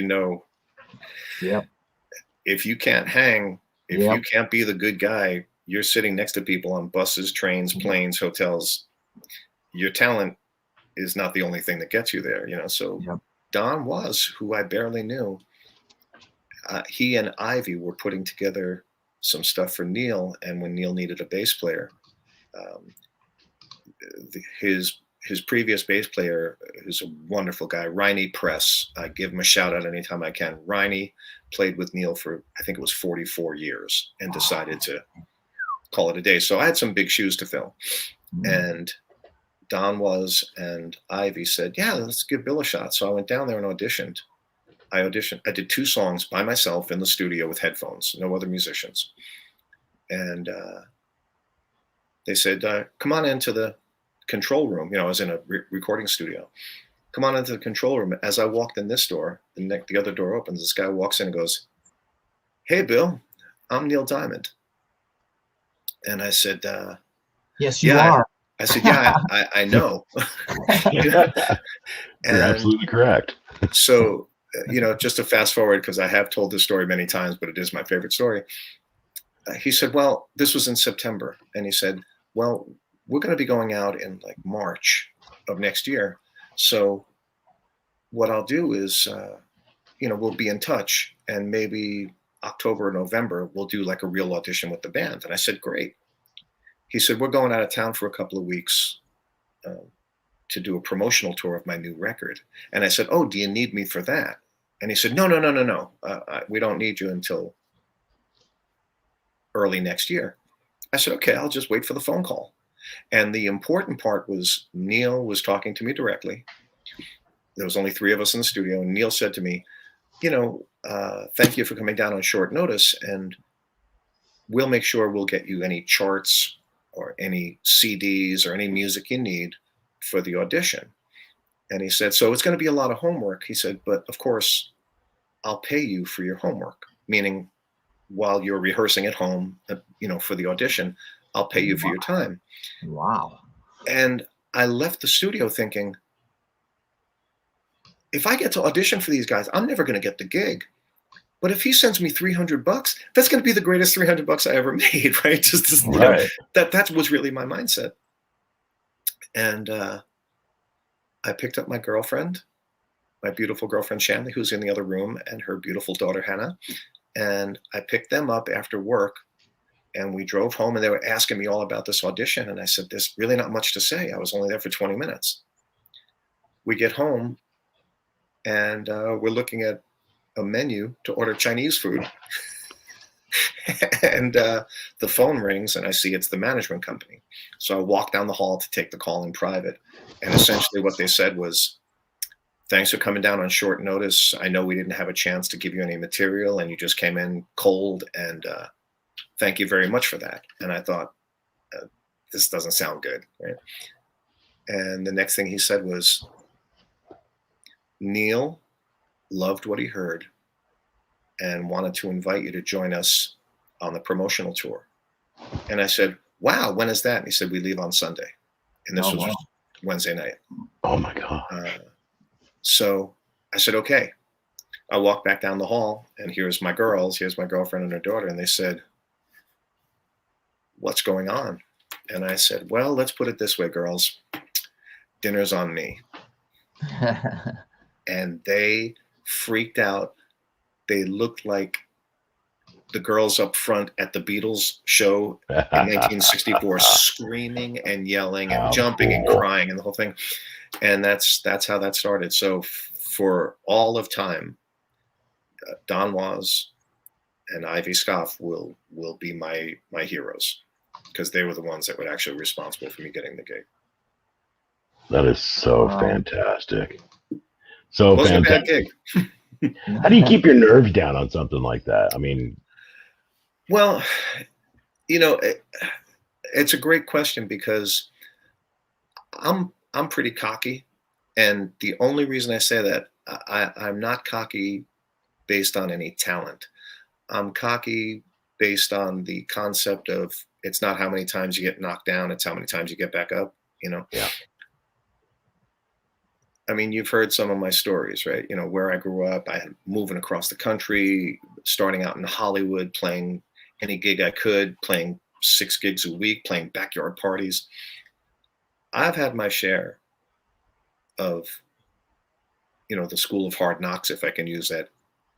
yep. If you can't hang, you can't be the good guy, you're sitting next to people on buses, trains, planes, hotels. Your talent is not the only thing that gets you there, So Don Was, who I barely knew, he and Ivy were putting together some stuff for Neil, and when Neil needed a bass player, um, his previous bass player, who's a wonderful guy, Riney Press. I give him a shout out anytime I can. Riney played with Neil for, I think it was 44 years, and decided to call it a day. So I had some big shoes to fill. And Don was, and Ivy said, yeah, let's give Bill a shot. So I went down there and auditioned. I did 2 songs by myself in the studio with headphones, no other musicians. And they said, come on into the control room. You know, I was in a recording studio. Come on into the control room. As I walked in this door, the other door opens. This guy walks in and goes, hey, Bill, I'm Neil Diamond. And I said, yes, you are. I said, yeah, I know. You're absolutely correct. So, just to fast forward, because I have told this story many times, but it is my favorite story. He said, well, this was in September. And he said, well, we're going to be going out in like March of next year. So what I'll do is, we'll be in touch, and maybe October or November, we'll do like a real audition with the band. And I said, great. He said, we're going out of town for a couple of weeks to do a promotional tour of my new record. And I said, oh, do you need me for that? And he said, no. We don't need you until early next year. I said, okay, I'll just wait for the phone call. And the important part was Neil was talking to me directly. There was only 3 of us in the studio. And Neil said to me, thank you for coming down on short notice. And we'll make sure we'll get you any charts or any CDs or any music you need for the audition. And he said, so it's going to be a lot of homework. He said, but of course, I'll pay you for your homework, meaning while you're rehearsing at home, for the audition, I'll pay you for your time. Wow. And I left the studio thinking, if I get to audition for these guys, I'm never going to get the gig. But if he sends me $300, that's going to be the greatest $300 I ever made, right? Just right. That was really my mindset. And I picked up my girlfriend, my beautiful girlfriend Shanley, who's in the other room, and her beautiful daughter Hannah. And I picked them up after work, and we drove home, and they were asking me all about this audition. And I said, there's really not much to say. I was only there for 20 minutes. We get home, and we're looking at a menu to order Chinese food. And the phone rings, and I see it's the management company. So I walk down the hall to take the call in private. And essentially what they said was, thanks for coming down on short notice. I know we didn't have a chance to give you any material, and you just came in cold, and thank you very much for that. And I thought, this doesn't sound good, right? And the next thing he said was, Neil loved what he heard and wanted to invite you to join us on the promotional tour. And I said, wow, when is that? And he said, we leave on Sunday. And this was Wednesday night. Oh my God. So I said, okay. I walked back down the hall, and here's my girlfriend and her daughter. And they said, what's going on? And I said, well, let's put it this way, girls. Dinner's on me. And they freaked out. They looked like the girls up front at the Beatles show in 1964, screaming and yelling and jumping and crying and the whole thing. And that's how that started. So for all of time, Don Was and Ivy Scoff will be my heroes, because they were the ones that were actually responsible for me getting the gig. That is so fantastic. So wasn't fantastic. A bad gig. How do you keep your nerves down on something like that? I mean, well, it's a great question, because I'm pretty cocky, and the only reason I say that, I'm not cocky based on any talent. I'm cocky based on the concept of, it's not how many times you get knocked down, it's how many times you get back up, Yeah. I mean, you've heard some of my stories, right? Where I grew up, moving across the country, starting out in Hollywood, playing any gig I could, playing 6 gigs a week, playing backyard parties. I've had my share of, the school of hard knocks, if I can use that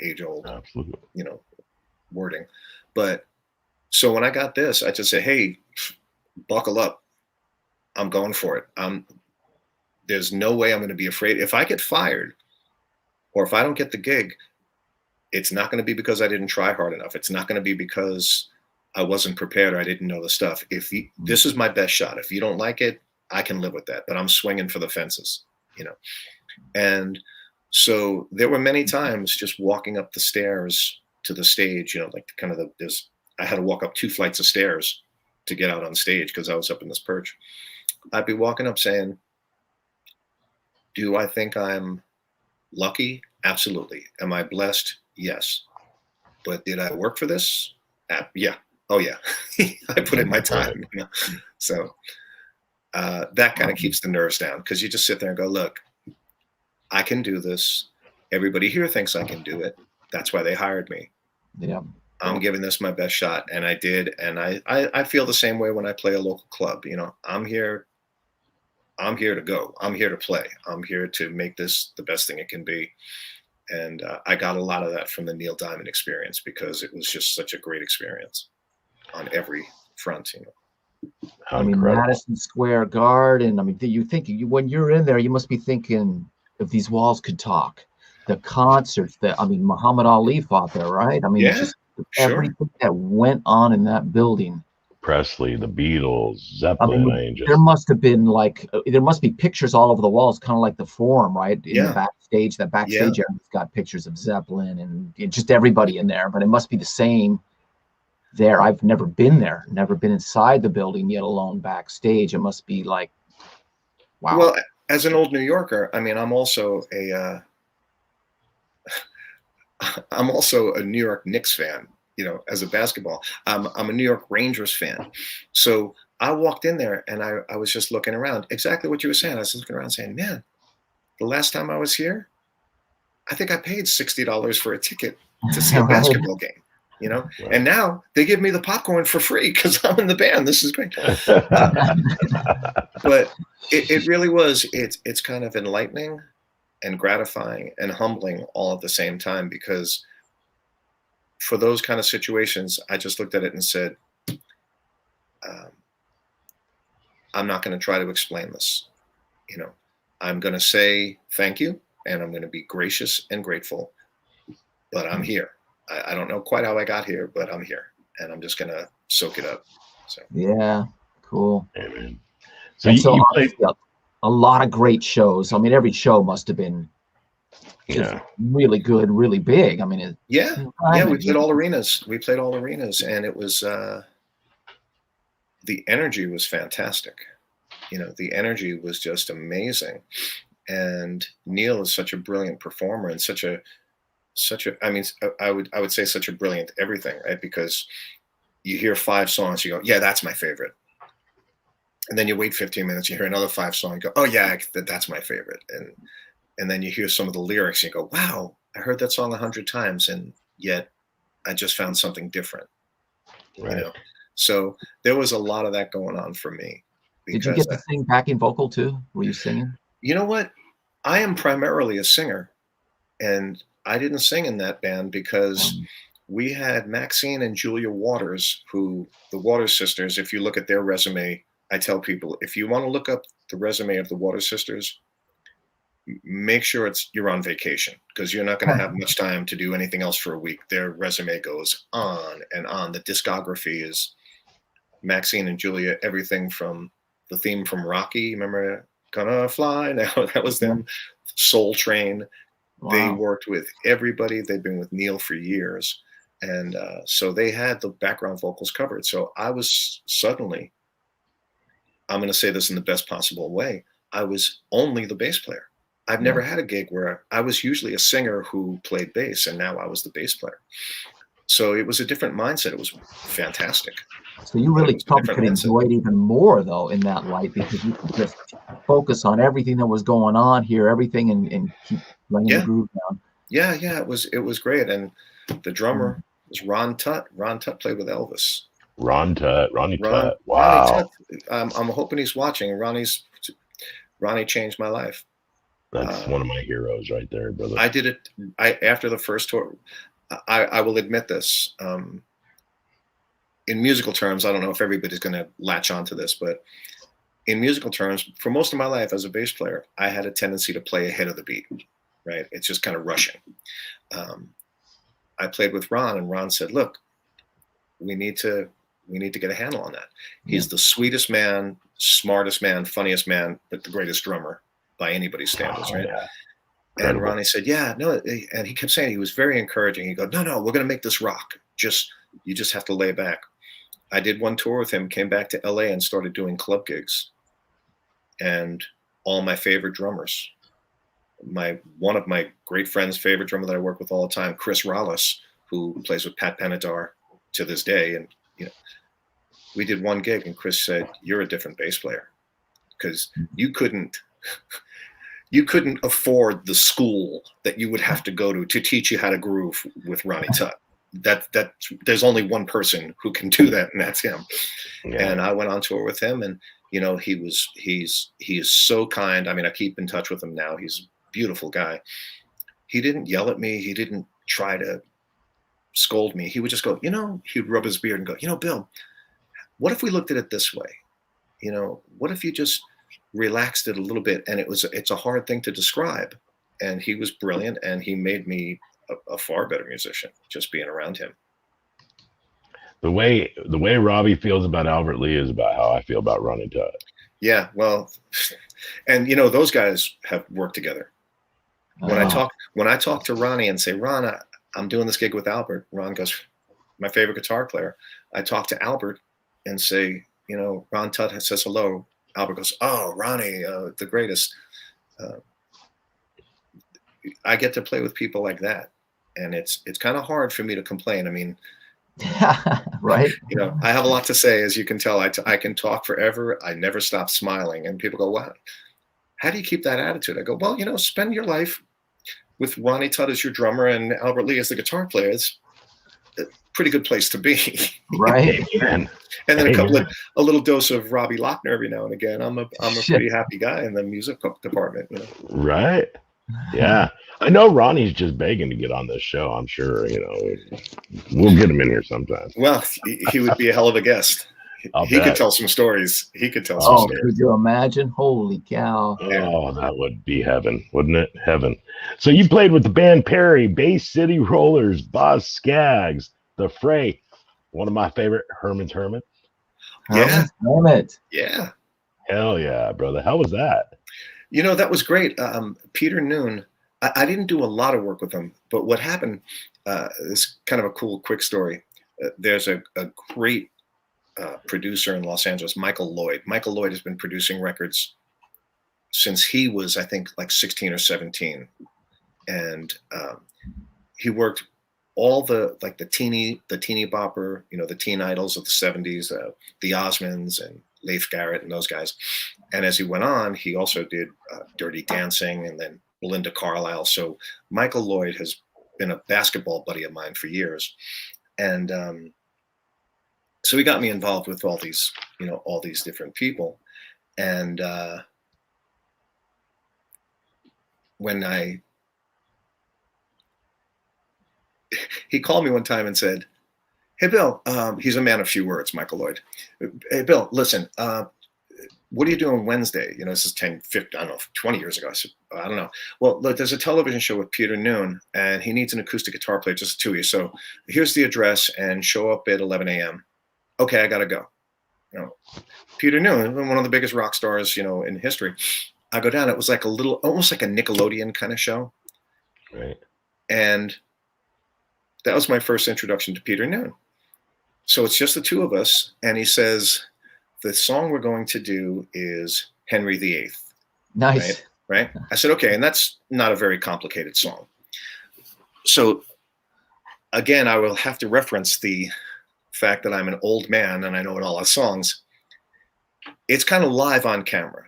age-old, Absolutely. wording. But so when I got this, I just said, hey, buckle up. I'm going for it. There's no way I'm going to be afraid. If I get fired or if I don't get the gig, it's not going to be because I didn't try hard enough. It's not going to be because I wasn't prepared or I didn't know the stuff. This is my best shot. If you don't like it, I can live with that, but I'm swinging for the fences, And so there were many times just walking up the stairs to the stage, like I had to walk up 2 flights of stairs to get out on stage because I was up in this perch. I'd be walking up saying, do I think I'm lucky? Absolutely. Am I blessed? Yes. But did I work for this? Yeah. Oh yeah. I put in my time. So that kind of keeps the nerves down because you just sit there and go, look, I can do this. Everybody here thinks I can do it. That's why they hired me. Yeah. I'm giving this my best shot. And I did. And I feel the same way when I play a local club. I'm here to go. I'm here to play. I'm here to make this the best thing it can be. And I got a lot of that from the Neil Diamond experience because it was just such a great experience on every front. I mean, Madison Square Garden. I mean, when you're in there, you must be thinking, if these walls could talk. The concerts Muhammad Ali fought there, right? I mean, yeah, just everything that went on in that building. Presley, the Beatles, Zeppelin. There must be pictures all over the walls, kind of like the Forum, right? In the backstage, that backstage area's got pictures of Zeppelin and just everybody in there. But it must be the same there. I've never been there, never been inside the building, yet alone backstage. It must be like, wow. Well, as an old New Yorker, I mean, I'm also a New York Knicks fan. As a basketball, I'm a New York Rangers fan. So I walked in there and I was just looking around, exactly what you were saying. I was looking around saying, man, the last time I was here, I think I paid $60 for a ticket to see a basketball game, and now they give me the popcorn for free because I'm in the band. This is great. But it really was, it's kind of enlightening and gratifying and humbling all at the same time, because for those kind of situations, I just looked at it and said, I'm not going to try to explain this. I'm going to say thank you, and I'm going to be gracious and grateful, but I'm here. I don't know quite how I got here, but I'm here, and I'm just going to soak it up. So yeah, cool. Amen. So you played a lot of great shows. I mean, every show must have been really good, really big. I mean, we played all arenas. And it was the energy was fantastic. The energy was just amazing. And Neil is such a brilliant performer and I would say such a brilliant everything, right? Because you hear 5 songs, you go, yeah, that's my favorite. And then you wait 15 minutes, you hear another 5 songs, you go, oh yeah, that's my favorite. And then you hear some of the lyrics and you go, wow, I heard that song 100 times, and yet I just found something different. Right. So there was a lot of that going on for me. Did you get to sing backing vocal too? Were you singing? You know what? I am primarily a singer, and I didn't sing in that band because we had Maxine and Julia Waters, who the Waters sisters, if you look at their resume, I tell people, if you want to look up the resume of the Waters sisters, make sure you're on vacation, because you're not going to have much time to do anything else for a week. Their resume goes on and on. The discography is Maxine and Julia, everything from the theme from Rocky. Remember, Gonna Fly? Now that was them. Soul Train. Wow. They worked with everybody. They've been with Neil for years. And so they had the background vocals covered. So I was suddenly, I'm going to say this in the best possible way, I was only the bass player. I've never had a gig where I was usually a singer who played bass, and now I was the bass player. So it was a different mindset. It was fantastic. So you really probably could enjoy it even more, though, in that light, because you could just focus on everything that was going on, hear everything, and keep laying the groove down. Yeah, it was great. And the drummer was Ron Tutt. Ron Tutt played with Elvis. Ronnie Tutt. Wow. Ronnie Tutt. I'm hoping he's watching. Ronnie changed my life. That's one of my heroes right there, brother. I did it. After the first tour, I will admit this. In musical terms, I don't know if everybody's going to latch onto this, but in musical terms, for most of my life as a bass player, I had a tendency to play ahead of the beat. Right? It's just kind of rushing. I played with Ron, and Ron said, "Look, we need to get a handle on that. He's the sweetest man, smartest man, funniest man, but the greatest drummer by anybody's standards, right?" Yeah. And Ronnie said, "Yeah, no," and he kept saying, he was very encouraging. He go, "No, we're going to make this rock. You just have to lay back." I did one tour with him, came back to LA and started doing club gigs. And all my favorite drummers, one of my great friends' favorite drummer that I work with all the time, Chris Rollis, who plays with Pat Benatar to this day. And, we did one gig and Chris said, "You're a different bass player," because you couldn't afford the school that you would have to go to teach you how to groove with Ronnie Tutt. That there's only one person who can do that, and that's him. Yeah. And I went on tour with him, and he is so kind. I mean, I keep in touch with him now. He's a beautiful guy. He didn't yell at me. He didn't try to scold me. He would just go, he'd rub his beard and go, "Bill, what if we looked at it this way? What if you just relaxed it a little bit?" And it's a hard thing to describe. And he was brilliant, and he made me a far better musician just being around him. The way Robbie feels about Albert Lee is about how I feel about Ronnie Tutt. Yeah, well, and those guys have worked together. When I talk to Ronnie and say, "Ron, I'm doing this gig with Albert," Ron goes, "My favorite guitar player." I talk to Albert and say, Ron Tutt says hello. Albert goes, "Oh, Ronnie, the greatest." I get to play with people like that, and it's kind of hard for me to complain. I mean, right. I have a lot to say, as you can tell. I can talk forever. I never stop smiling, and people go, "Wow, how do you keep that attitude?" I go, "Well, spend your life with Ronnie Tutt as your drummer and Albert Lee as the guitar player. It's a pretty good place to be." Right. And then a little dose of Robbie Lochner every now and again. I'm a pretty happy guy in the music department. Right. Yeah. I know Ronnie's just begging to get on this show. I'm sure, we'll get him in here sometime. Well, he would be a hell of a guest. He could tell some stories. Could you imagine? Holy cow. Oh, that would be heaven, wouldn't it? Heaven. So you played with the band Perry, Bay City Rollers, Boz Skaggs, The Fray, one of my favorite, Herman's Hermit. Yeah. Hermit. Yeah. Hell yeah, brother. How was that? That was great. Peter Noone, I didn't do a lot of work with him, but what happened is kind of a cool, quick story. There's a great producer in Los Angeles, Michael Lloyd. Michael Lloyd has been producing records since he was, I think, like 16 or 17. And he worked all the teeny bopper, the teen idols of the 70s, the Osmonds and Leif Garrett and those guys. And as he went on, he also did Dirty Dancing and then Belinda Carlisle. So Michael Lloyd has been a basketball buddy of mine for years. And so he got me involved with all these different people. And he called me one time and said, "Hey, Bill," he's a man of few words, Michael Lloyd. "Hey, Bill, listen, what are you doing Wednesday?" This is 10, 15, I don't know, 20 years ago. I said, "I don't know." "Well, look, there's a television show with Peter Noone, and he needs an acoustic guitar player, just the two of you. So here's the address, and show up at 11 a.m. "Okay, I got to go." Peter Noone, one of the biggest rock stars, in history. I go down. It was like almost like a Nickelodeon kind of show. Right. And that was my first introduction to Peter Noone. So it's just the two of us. And he says, "The song we're going to do is Henry VIII. Nice. Right? I said, "Okay." And that's not a very complicated song. So again, I will have to reference the fact that I'm an old man and I know all the songs. It's kind of live on camera.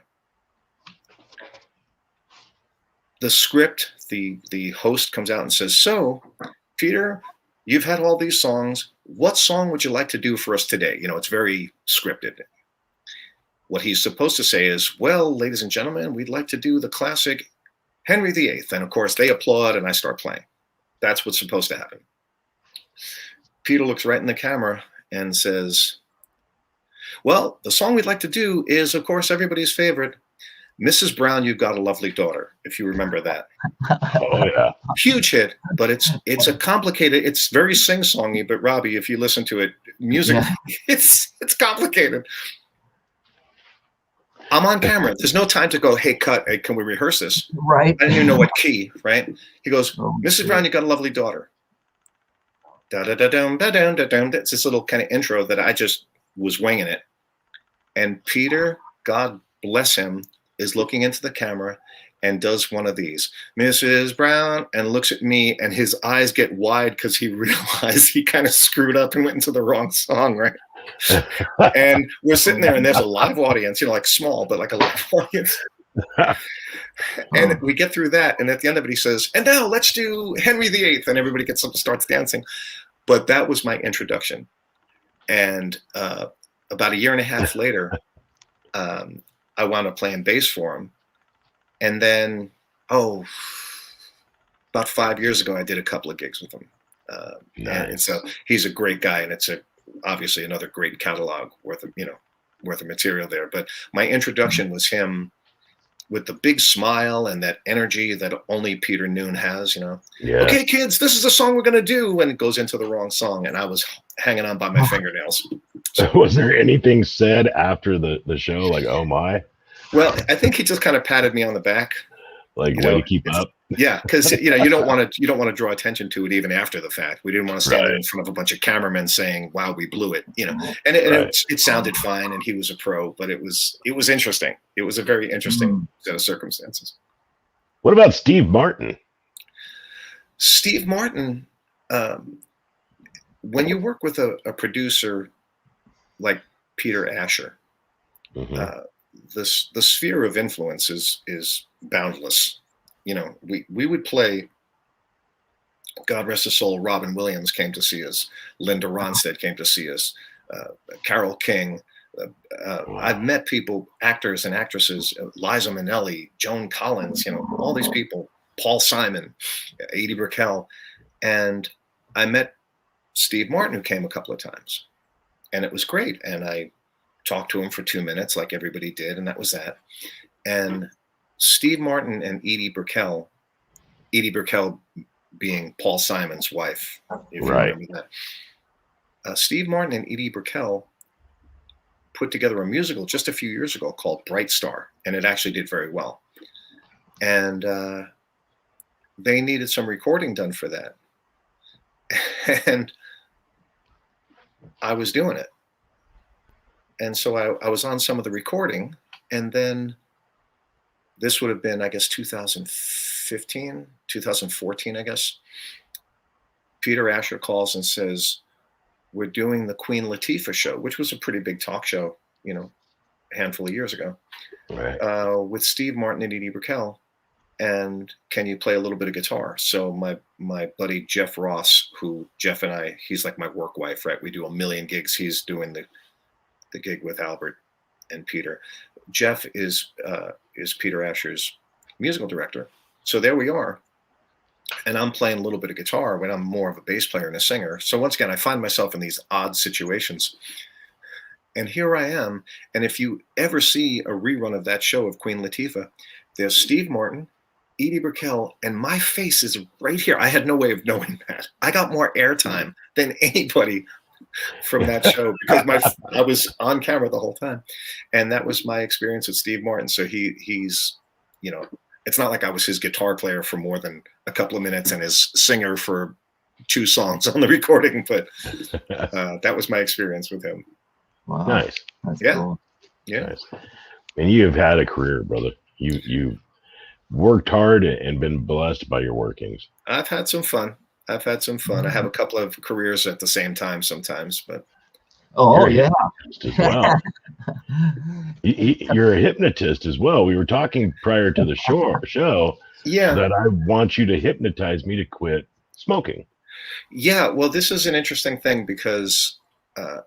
The script, the host comes out and says, "So, Peter, you've had all these songs. What song would you like to do for us today?" It's very scripted. What he's supposed to say is, "Well, ladies and gentlemen, we'd like to do the classic Henry VIII. And of course, they applaud and I start playing. That's what's supposed to happen. Peter looks right in the camera and says, well, the song we'd like to do is, of course, everybody's favorite, Mrs. Brown, You've Got a Lovely Daughter, if you remember that. Oh yeah. Huge hit, but it's a complicated, it's very sing-songy, but Robbie, if you listen to it, music, it's complicated. I'm on camera. There's no time to go, hey, cut. Hey, can we rehearse this? Right. I didn't even know what key, right? He goes, Oh, Mrs. Brown, you got a lovely daughter. Da-da-da-dum, da-dum, da-dum. It's this little kind of intro that I just was winging it. And Peter, God bless him, is looking into the camera and does one of these, Mrs. Brown, and looks at me, and his eyes get wide because he realized he kind of screwed up and went into the wrong song, right? And we're sitting there, and there's a live audience, like small, but like a live audience. And we get through that, and at the end of it, he says, and now let's do Henry VIII, and everybody gets up and starts dancing. But that was my introduction. And about a year and a half later, I wound up playing bass for him. And then, about 5 years ago, I did a couple of gigs with him. Nice. And so he's a great guy, and it's obviously another great catalog worth of material there. But my introduction was him with the big smile and that energy that only Peter Noone has, Yeah. Okay, kids, this is the song we're going to do. And it goes into the wrong song. And I was hanging on by my fingernails. So was there anything said after the show? Like, oh my, Well, I think he just kind of patted me on the back. like, way to keep up. Yeah, because you don't want to draw attention to it even after the fact. We didn't want to stand there in front of a bunch of cameramen saying, "Wow, we blew it," And it sounded fine, and he was a pro, but it was interesting. It was a very interesting set of circumstances. What about Steve Martin? Steve Martin, when you work with a producer like Peter Asher, the sphere of influence is boundless. We would play, God rest his soul, Robin Williams came to see us. Linda Ronstadt came to see us. Carole King. I've met people, actors and actresses, Liza Minnelli, Joan Collins, all these people, Paul Simon, Edie Brickell. And I met Steve Martin, who came a couple of times. And it was great. And I talked to him for 2 minutes like everybody did, and that was that. And Steve Martin and Edie Brickell being Paul Simon's wife, if you remember that. Steve Martin and Edie Brickell put together a musical just a few years ago called Bright Star, and it actually did very well. And they needed some recording done for that. And I was doing it. And so I was on some of the recording, and then this would have been, I guess, 2015, 2014, I guess. Peter Asher calls and says, we're doing the Queen Latifah show, which was a pretty big talk show, a handful of years ago, with Steve Martin and Edie Brickell. And can you play a little bit of guitar? So my buddy, Jeff Ross, who Jeff and I, he's like my work wife, right? We do a million gigs. He's doing the gig with Albert and Peter. Jeff is Peter Asher's musical director. So there we are. And I'm playing a little bit of guitar when I'm more of a bass player and a singer. So once again, I find myself in these odd situations. And here I am. And if you ever see a rerun of that show of Queen Latifah, there's Steve Martin, Edie Brickell, and my face is right here. I had no way of knowing that. I got more airtime than anybody from that show because I was on camera the whole time. And that was my experience with Steve Martin. So he's, it's not like I was his guitar player for more than a couple of minutes and his singer for 2 songs on the recording, but that was my experience with him. Wow. Nice. That's Yeah. cool. Yeah. Nice. And you have had a career, brother. You worked hard and been blessed by your workings. I've had some fun. I have a couple of careers at the same time sometimes, but You're as well. You're a hypnotist as well. We were talking prior to the show that I want you to hypnotize me to quit smoking. Yeah, well, this is an interesting thing because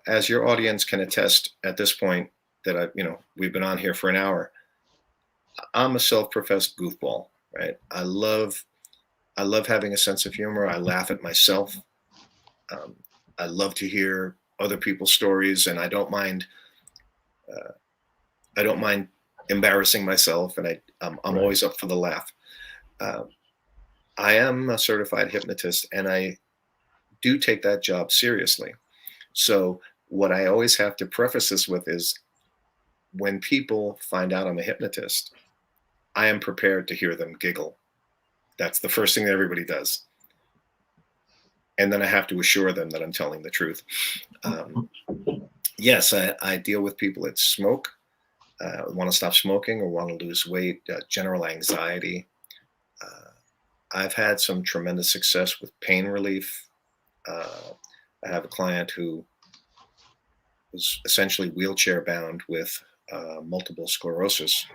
as your audience can attest at this point that we've been on here for an hour, I'm a self-professed goofball. right? I love having a sense of humor. I laugh at myself. Um, I love to hear other people's stories, and I don't mind. I don't mind embarrassing myself, and I'm Right. always up for the laugh. Uh, I am a certified hypnotist, and I do take that job seriously. So what I always have to preface this with is when people find out I'm a hypnotist, I am prepared to hear them giggle. That's the first thing that everybody does. And then I have to assure them that I'm telling the truth. Yes, I deal with people that smoke, want to stop smoking or want to lose weight, general anxiety. Uh, I've had some tremendous success with pain relief. I have a client who was essentially wheelchair bound with multiple sclerosis,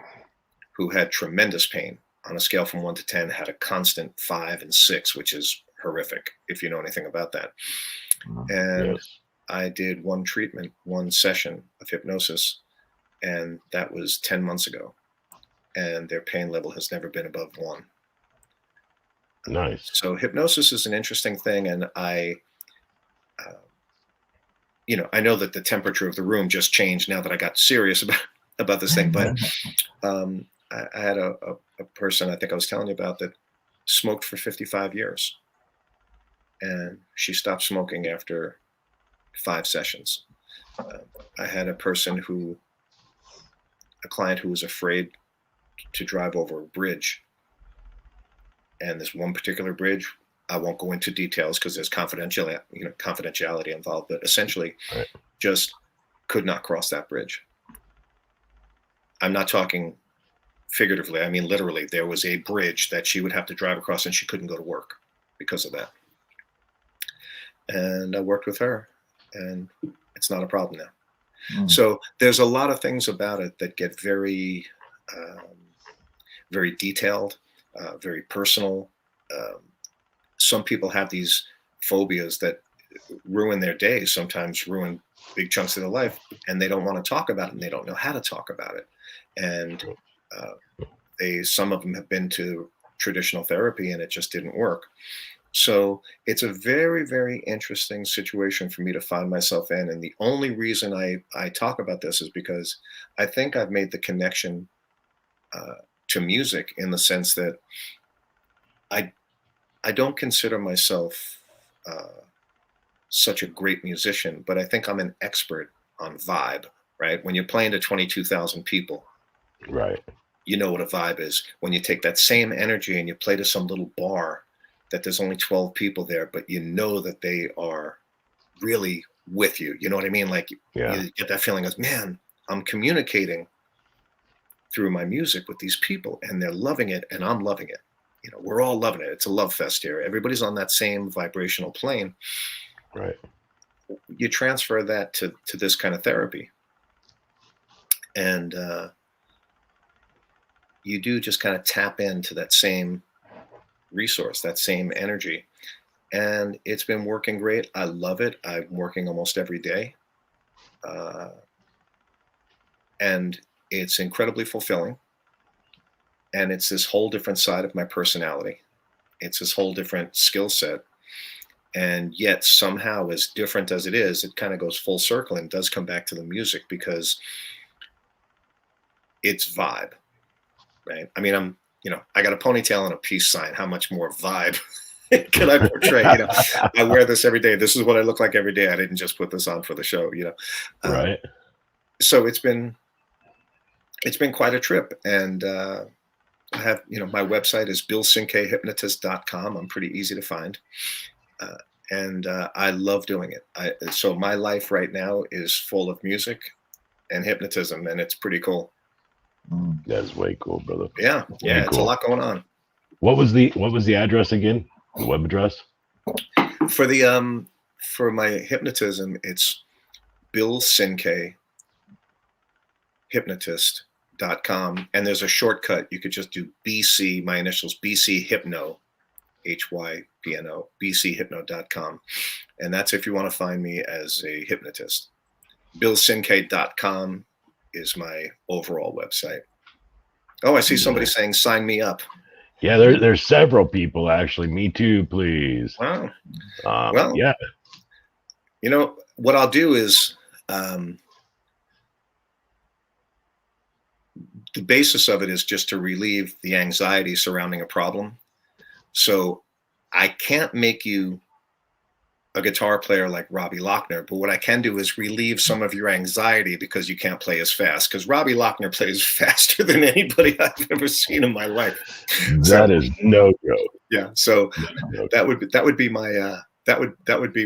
who had tremendous pain on a scale from 1 to 10, had a constant 5 and 6, which is horrific if you know anything about that. And Yes. I did one treatment, one session of hypnosis, and that was 10 months ago. And their pain level has never been above 1. Nice. So hypnosis is an interesting thing. And I know that the temperature of the room just changed now that I got serious about this thing. But I had a person, I think I was telling you about, that smoked for 55 years. And she stopped smoking after 5 sessions. I had a client who was afraid to drive over a bridge. And this one particular bridge, I won't go into details because there's confidentiality involved, but essentially Right. just could not cross that bridge. I'm not talking figuratively. I mean, literally, there was a bridge that she would have to drive across and she couldn't go to work because of that. And I worked with her, and it's not a problem now. So there's a lot of things about it that get very, very detailed, very personal. Some people have these phobias that ruin their day, sometimes ruin big chunks of their life, and they don't want to talk about it, and they don't know how to talk about it. And some of them have been to traditional therapy, and it just didn't work. So it's a very, very interesting situation for me to find myself in. And the only reason I talk about this is because I think I've made the connection to music, in the sense that I don't consider myself such a great musician, but I think I'm an expert on vibe, right? When you're playing to 22,000 people, Right. you know what a vibe is. When you take that same energy and you play to some little bar that there's only 12 people there, but you know that they are really with you. You know what I mean? Like, Yeah. you get that feeling of, man, I'm communicating through my music with these people, and they're loving it, and I'm loving it. We're all loving it. It's a love fest here. Everybody's on that same vibrational plane. Right. You transfer that to this kind of therapy, and you do just kind of tap into that same resource, that same energy. And it's been working great. I love it. I'm working almost every day. And it's incredibly fulfilling. And it's this whole different side of my personality. It's this whole different skill set. And yet somehow, as different as it is, it kind of goes full circle and does come back to the music, because it's vibe, right? I mean, I got a ponytail and a peace sign. How much more vibe can I portray? I wear this every day. This is what I look like every day. I didn't just put this on for the show, Right. So it's been quite a trip. And I have, my website is billcinquehypnotist.com. I'm pretty easy to find. And I love doing it. So my life right now is full of music and hypnotism, and it's pretty cool. That's way cool, brother. Yeah. Yeah. It's a lot going on. What was the address again? The web address? For my hypnotism, it's billcinquehypnotist.com. And there's a shortcut. You could just do BC, my initials, BC Hypno, HYPNO, bchypno.com. And that's if you want to find me as a hypnotist. billcinque.com is my overall website. Oh, I see somebody saying, sign me up. Yeah, there's several people actually. Me too, please. Wow. Well, Yeah. you know, what I'll do is the basis of it is just to relieve the anxiety surrounding a problem. So I can't make you a guitar player like Robbie Lochner, but what I can do is relieve some of your anxiety because you can't play as fast. Because Robbie Lochner plays faster than anybody I've ever seen in my life. That is no joke. Yeah. So No that would be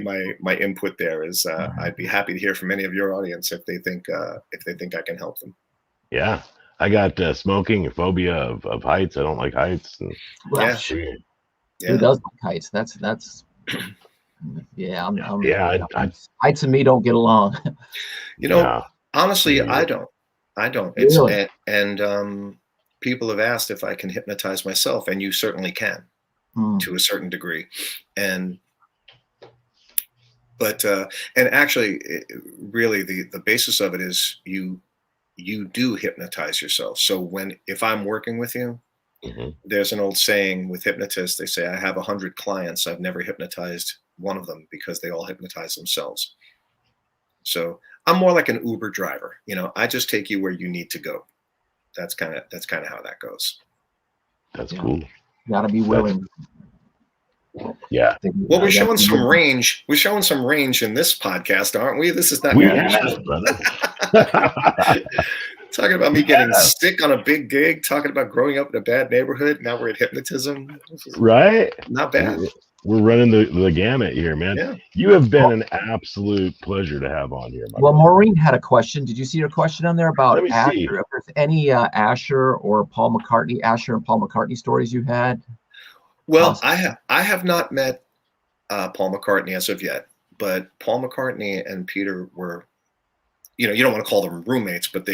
my my input there. Is I'd be happy to hear from any of your audience if they think I can help them. Yeah, I got smoking, a phobia of heights. I don't like heights. And Well, Yeah. who does like heights? That's yeah. Heights and me don't get along. You know, Yeah. honestly, Yeah. I don't. It's Really? and people have asked if I can hypnotize myself, and you certainly can to a certain degree. But actually, really, the basis of it is you do hypnotize yourself. So if I'm working with you, there's an old saying with hypnotists. They say, I have 100 clients. I've never hypnotized one of them because they all hypnotize themselves. So I'm more like an Uber driver. You know, I just take you where you need to go. That's kind of how that goes. That's cool. Gotta be willing. Yeah. Well, we're showing some range. We're showing some range in this podcast, aren't we? This is not brother. Talking about me getting sick on a big gig, talking about growing up in a bad neighborhood. Now we're at hypnotism. Right? Not bad. We're running the gamut here, man. Yeah. You have been an absolute pleasure to have on here. Well, Maureen had a question. Did you see her question on there about Let me Asher? see. If there's any Asher or Paul McCartney, Asher and Paul McCartney stories you had? Well, I have not met Paul McCartney as of yet, but Paul McCartney and Peter were, you know, you don't want to call them roommates, but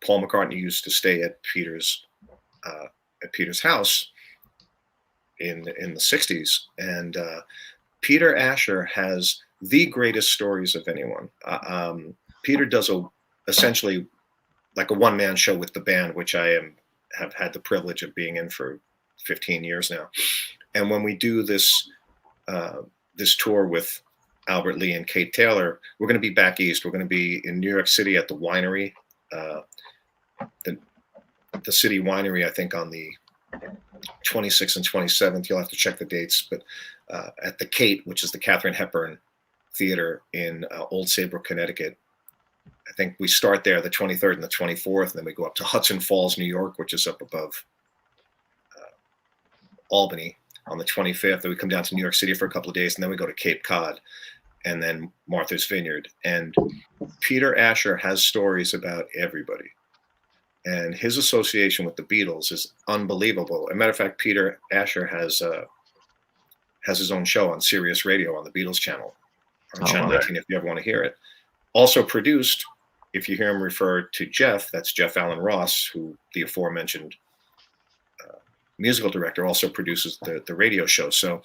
Paul McCartney used to stay at Peter's house in the 60s, and Peter Asher has the greatest stories of anyone. Peter does essentially like a one-man show with the band, which I have had the privilege of being in for 15 years now. And when we do this tour with Albert Lee and Kate Taylor, we're going to be back east. We're going to be in New York City at the winery, the City Winery, I think on the 26th and 27th. You'll have to check the dates, but at the Kate, which is the Katharine Hepburn Theater in Old Saybrook, Connecticut. I think we start there the 23rd and the 24th, and then we go up to Hudson Falls, New York, which is up above Albany on the 25th. Then we come down to New York City for a couple of days, and then we go to Cape Cod and then Martha's Vineyard. And Peter Asher has stories about everybody. And his association with the Beatles is unbelievable. As a matter of fact, Peter Asher has his own show on Sirius Radio on the Beatles channel, on Channel 19, if you ever want to hear it. Also produced, if you hear him refer to Jeff, that's Jeff Allen Ross, who the aforementioned musical director, also produces the radio show. So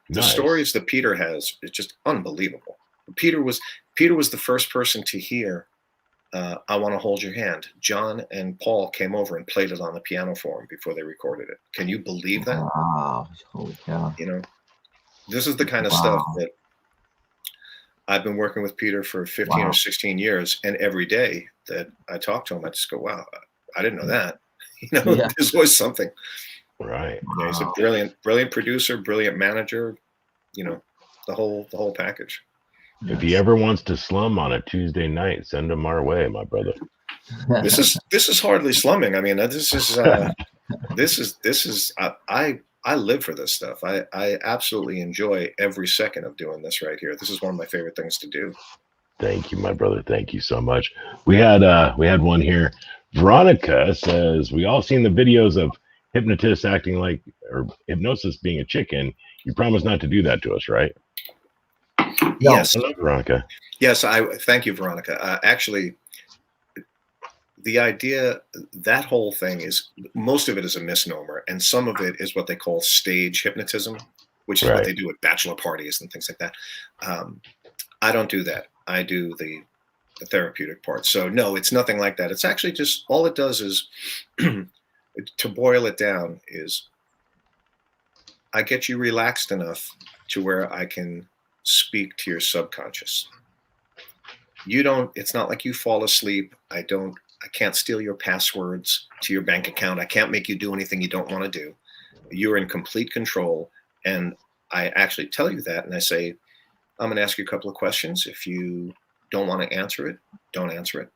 the stories that Peter has is just unbelievable. Peter was the first person to hear I Want to Hold Your Hand. John and Paul came over and played it on the piano for him before they recorded it. Can you believe that? Wow. Holy cow. You know, this is the kind of stuff that I've been working with Peter for 15 or 16 years. And every day that I talk to him, I just go, wow, I didn't know that. You know, there's always something. Right. Yeah, he's a brilliant producer, brilliant manager, you know, the whole package. If he ever wants to slum on a Tuesday night, send him our way, my brother. This is hardly slumming. I mean, this is I live for this stuff. I absolutely enjoy every second of doing this right here. This is one of my favorite things to do. Thank you, my brother. Thank you so much. We had one here. Veronica says, we all seen the videos of hypnotists acting like, or hypnosis being a chicken. You promise not to do that to us, right? Yes. Hello, Veronica. Yes, I thank you, Veronica. Actually, the idea, that whole thing is, most of it is a misnomer, and some of it is what they call stage hypnotism, which is what they do at bachelor parties and things like that. I don't do that. I do the therapeutic part. So no, it's nothing like that. It's actually just, all it does is, to boil it down, is I get you relaxed enough to where I can speak to your subconscious. You don't, it's not like you fall asleep. I can't steal your passwords to your bank account. I can't make you do anything you don't want to do. You're in complete control. And I actually tell you that. And I say, I'm going to ask you a couple of questions. If you don't want to answer it, don't answer it.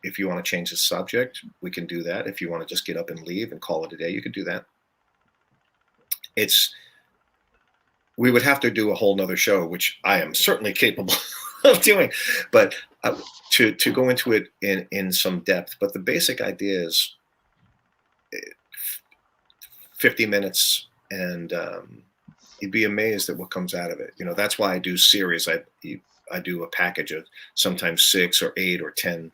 If you want to change the subject, we can do that. If you want to just get up and leave and call it a day, you could do that. We would have to do a whole nother show, which I am certainly capable of doing, but to go into it in some depth. But the basic idea is 50 minutes, and you'd be amazed at what comes out of it. You know, that's why I do series. I do a package of sometimes 6 or 8 or 10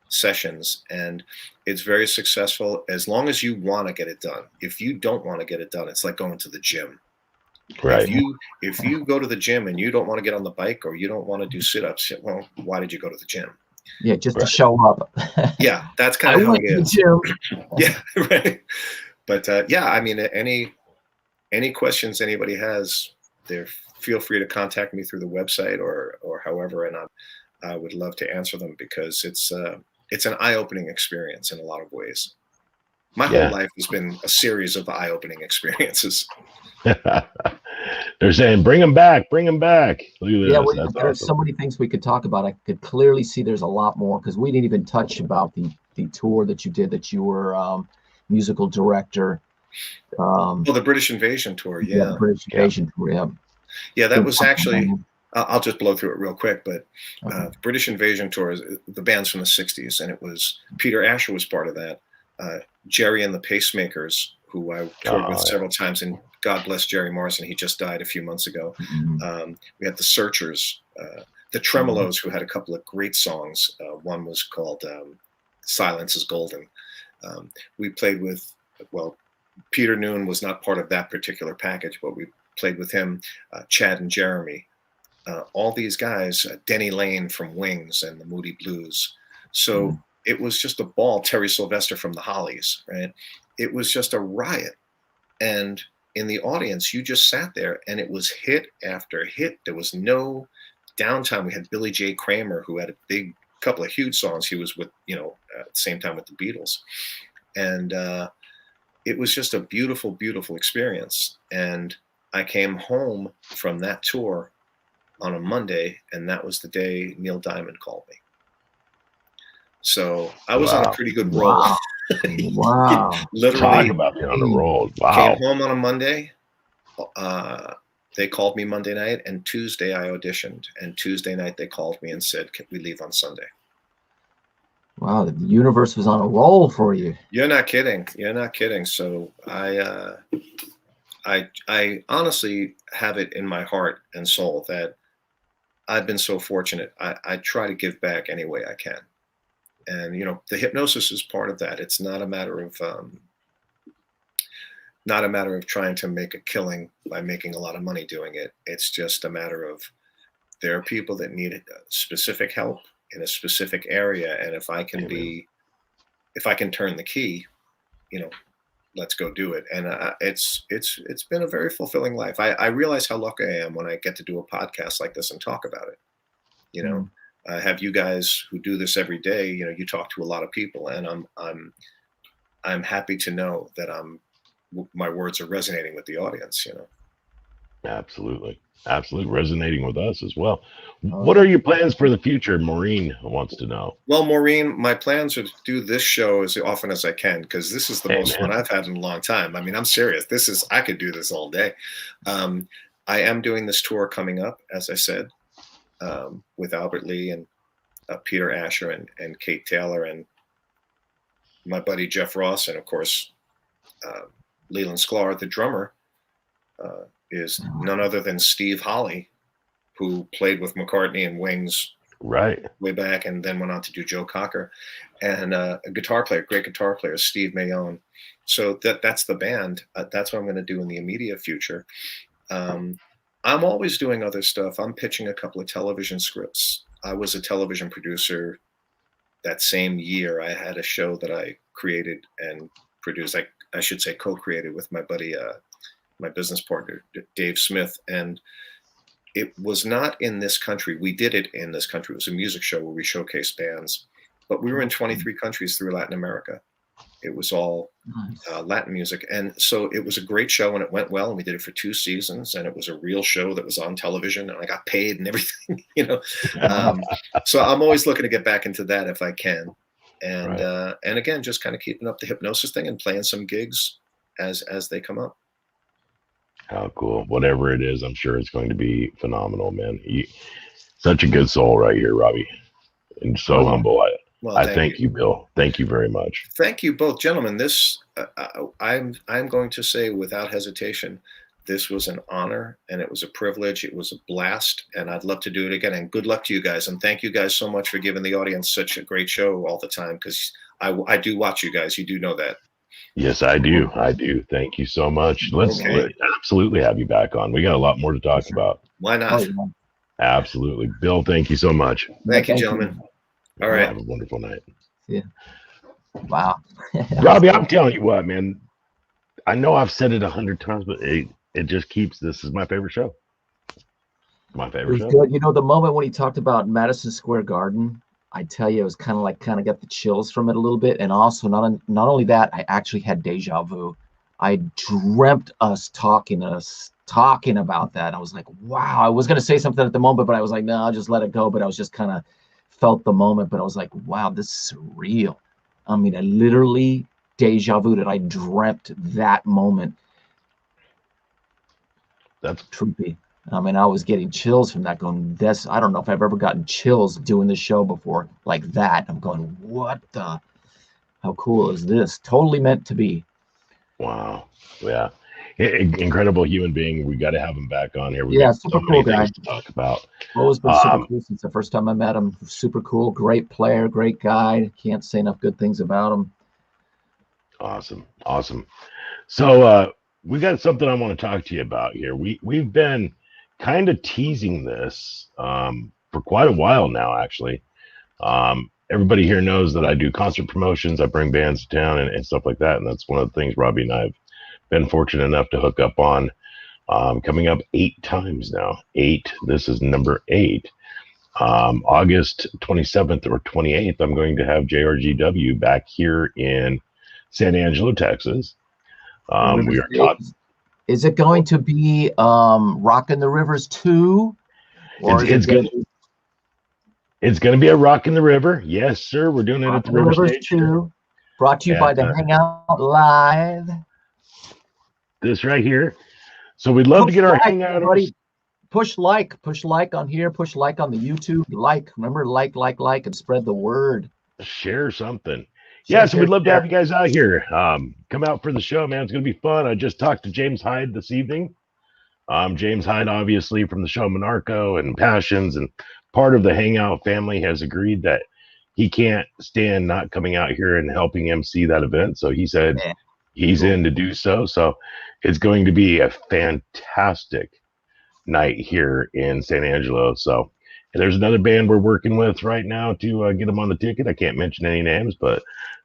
sessions, and it's very successful as long as you want to get it done. If you don't want to get it done, it's like going to the gym. Right. If you go to the gym and you don't want to get on the bike or you don't want to do sit-ups, well, why did you go to the gym? Yeah, just to show up. Yeah, that's kind of how it is. Gym. Yeah, right. But yeah, I mean, any questions anybody has, feel free to contact me through the website or however, and I would love to answer them, because it's an eye-opening experience in a lot of ways. My whole life has been a series of eye-opening experiences. They're saying, bring them back, bring them back. Look at this. Yeah, That's there's awesome. so many things we could talk about. I could clearly see there's a lot more, because we didn't even touch about the tour that you did, that you were musical director. The British Invasion tour. Yeah, the British Invasion tour. Yeah. Yeah, that was actually, I'll just blow through it real quick, but the British Invasion tour, the band's from the 60s, and it was, Peter Asher was part of that. Jerry and the Pacemakers, who I toured with several times, and God bless Jerry Morrison, he just died a few months ago. We had the Searchers, the Tremolos, who had a couple of great songs. One was called Silence is Golden. We played with, well, Peter Noone was not part of that particular package, but we played with him, Chad and Jeremy, all these guys, Denny Lane from Wings and the Moody Blues. So it was just a ball. Terry Sylvester from the Hollies, right? It was just a riot. And in the audience, you just sat there, and it was hit after hit. There was no downtime. We had Billy J. Kramer, who had a couple of huge songs. He was with, at the same time with the Beatles. And it was just a beautiful, beautiful experience. And I came home from that tour on a Monday, and that was the day Neil Diamond called me. So I was on a pretty good roll. Wow. Literally, talk about being on a roll. Wow. Came home on a Monday. They called me Monday night, and Tuesday I auditioned. And Tuesday night they called me and said, "Can we leave on Sunday?" Wow, the universe was on a roll for you. You're not kidding. You're not kidding. So I honestly have it in my heart and soul that I've been so fortunate. I try to give back any way I can. And, the hypnosis is part of that. It's not a matter of trying to make a killing by making a lot of money doing it. It's just a matter of, there are people that need specific help in a specific area. And if I can turn the key, let's go do it. And it's been a very fulfilling life. I realize how lucky I am when I get to do a podcast like this and talk about it. I have you guys who do this every day. You talk to a lot of people, and I'm happy to know that my words are resonating with the audience. Absolutely resonating with us as well. What are your plans for the future? Maureen wants to know. Well, Maureen, my plans are to do this show as often as I can, because this is the most fun I've had in a long time. I mean, I'm serious. I could do this all day. I am doing this tour coming up, as I said, with Albert Lee and Peter Asher and Kate Taylor and my buddy Jeff Ross, and of course Leland Sklar, the drummer, is none other than Steve Holley, who played with McCartney and Wings way back, and then went on to do Joe Cocker, and a great guitar player, Steve Mayone. So that's the band. That's what I'm going to do in the immediate future. I'm always doing other stuff. I'm pitching a couple of television scripts. I was a television producer that same year. I had a show that I created and produced. I should say co-created with my buddy my business partner, Dave Smith. And it was not in this country. We did it in this country. It was a music show where we showcased bands, but we were in 23 countries through Latin America. It was all Latin music. And so it was a great show and it went well. And we did it for 2 seasons and it was a real show that was on television and I got paid and everything, you know? So I'm always looking to get back into that if I can. And, and again, just kind of keeping up the hypnosis thing and playing some gigs as they come up. How cool. Whatever it is, I'm sure it's going to be phenomenal, man. Such a good soul right here, Robbie. And so humble. Well, I thank you, Bill. Thank you very much. Thank you both, gentlemen. This I'm going to say without hesitation, this was an honor and it was a privilege. It was a blast, and I'd love to do it again. And good luck to you guys. And thank you guys so much for giving the audience such a great show all the time, because I do watch you guys. You do know that. Yes, I do. I do. Thank you so much. Let's absolutely have you back on. We got a lot more to talk about. Why not? Absolutely. Bill, thank you so much. Thank you, gentlemen. All right. Have a wonderful night. Yeah. Wow. Robbie, I'm telling you what, man. I know I've said it 100 times, but it just keeps. This is my favorite show. My favorite show. Good. You know, the moment when he talked about Madison Square Garden, I tell you, it was kind of got the chills from it a little bit. And also, not only that, I actually had deja vu. I dreamt us talking about that. I was like, wow. I was going to say something at the moment, but I was like, no, I'll just let it go. But I was just kind of felt the moment, but I was like, wow, this is real. I mean, I literally deja vu that I dreamt that moment. That's trippy. I mean, I was getting chills from that going, I don't know if I've ever gotten chills doing this show before like that. I'm going, how cool is this? Totally meant to be. Wow. Yeah. Incredible human being. We got to have him back on here. We got super so cool guy things to talk about. Always been super cool since the first time I met him. Super cool, great player, great guy. Can't say enough good things about him. Awesome. So we got something I want to talk to you about here. We've been kind of teasing this for quite a while now, actually. Everybody here knows that I do concert promotions. I bring bands to town and stuff like that. And that's one of the things Robbie and I have been fortunate enough to hook up on, coming up 8 times now. 8. This is number 8. August 27th or 28th, I'm going to have JRGW back here in San Angelo, Texas. We are talking. Is it going to be Rockin' the Rivers 2? It's going to be a Rock in the River. Yes, sir. We're doing it at the River Stage. 2, brought to you by the Hangout Live. This right here. So we'd love to get our hangout. Push like on here. Push like on the YouTube. Remember, like, and spread the word. Share something. So we'd love to have you guys out here. Come out for the show, man. It's going to be fun. I just talked to James Hyde this evening. James Hyde, obviously from the show Monarcho and Passions, and part of the Hangout family, has agreed that he can't stand not coming out here and helping MC that event. So he said he's in to do so. So it's going to be a fantastic night here in San Angelo. So there's another band we're working with right now to get them on the ticket. I can't mention any names, but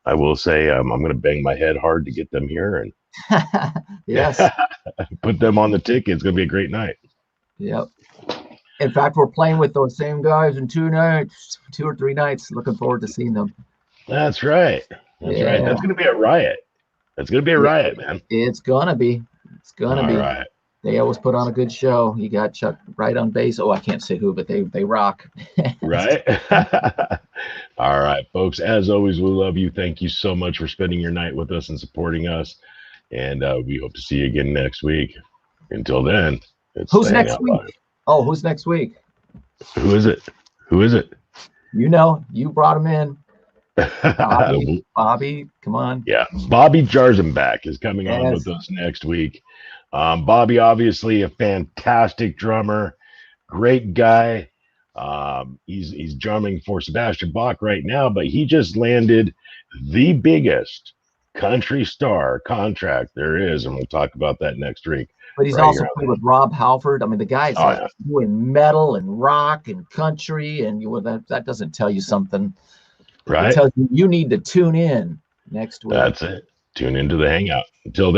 I will say I'm going to bang my head hard to get them here and yes, put them on the ticket. It's going to be a great night. Yep. In fact, we're playing with those same guys in 2 or 3 nights. Looking forward to seeing them. That's right. Right. That's going to be a riot. That's going to be a riot, man. It's going to be. Right. They always put on a good show. You got Chuck Wright on bass. Oh, I can't say who, but they rock. Right. All right, folks. As always, we love you. Thank you so much for spending your night with us and supporting us. And we hope to see you again next week. Until then, who's next week? Oh, who's next week? Who is it? You know, you brought him in. Bobby, come on. Yeah, Bobby Jarzenbach is coming on with us next week. Bobby, obviously a fantastic drummer, great guy. He's drumming for Sebastian Bach right now, but he just landed the biggest country star contract there is, and we'll talk about that next week. But he's also played with Rob Halford. I mean, the guy's doing metal and rock and country, and that doesn't tell you something. Right? It tells you need to tune in next week. That's it. Tune into the Hangout. Until then.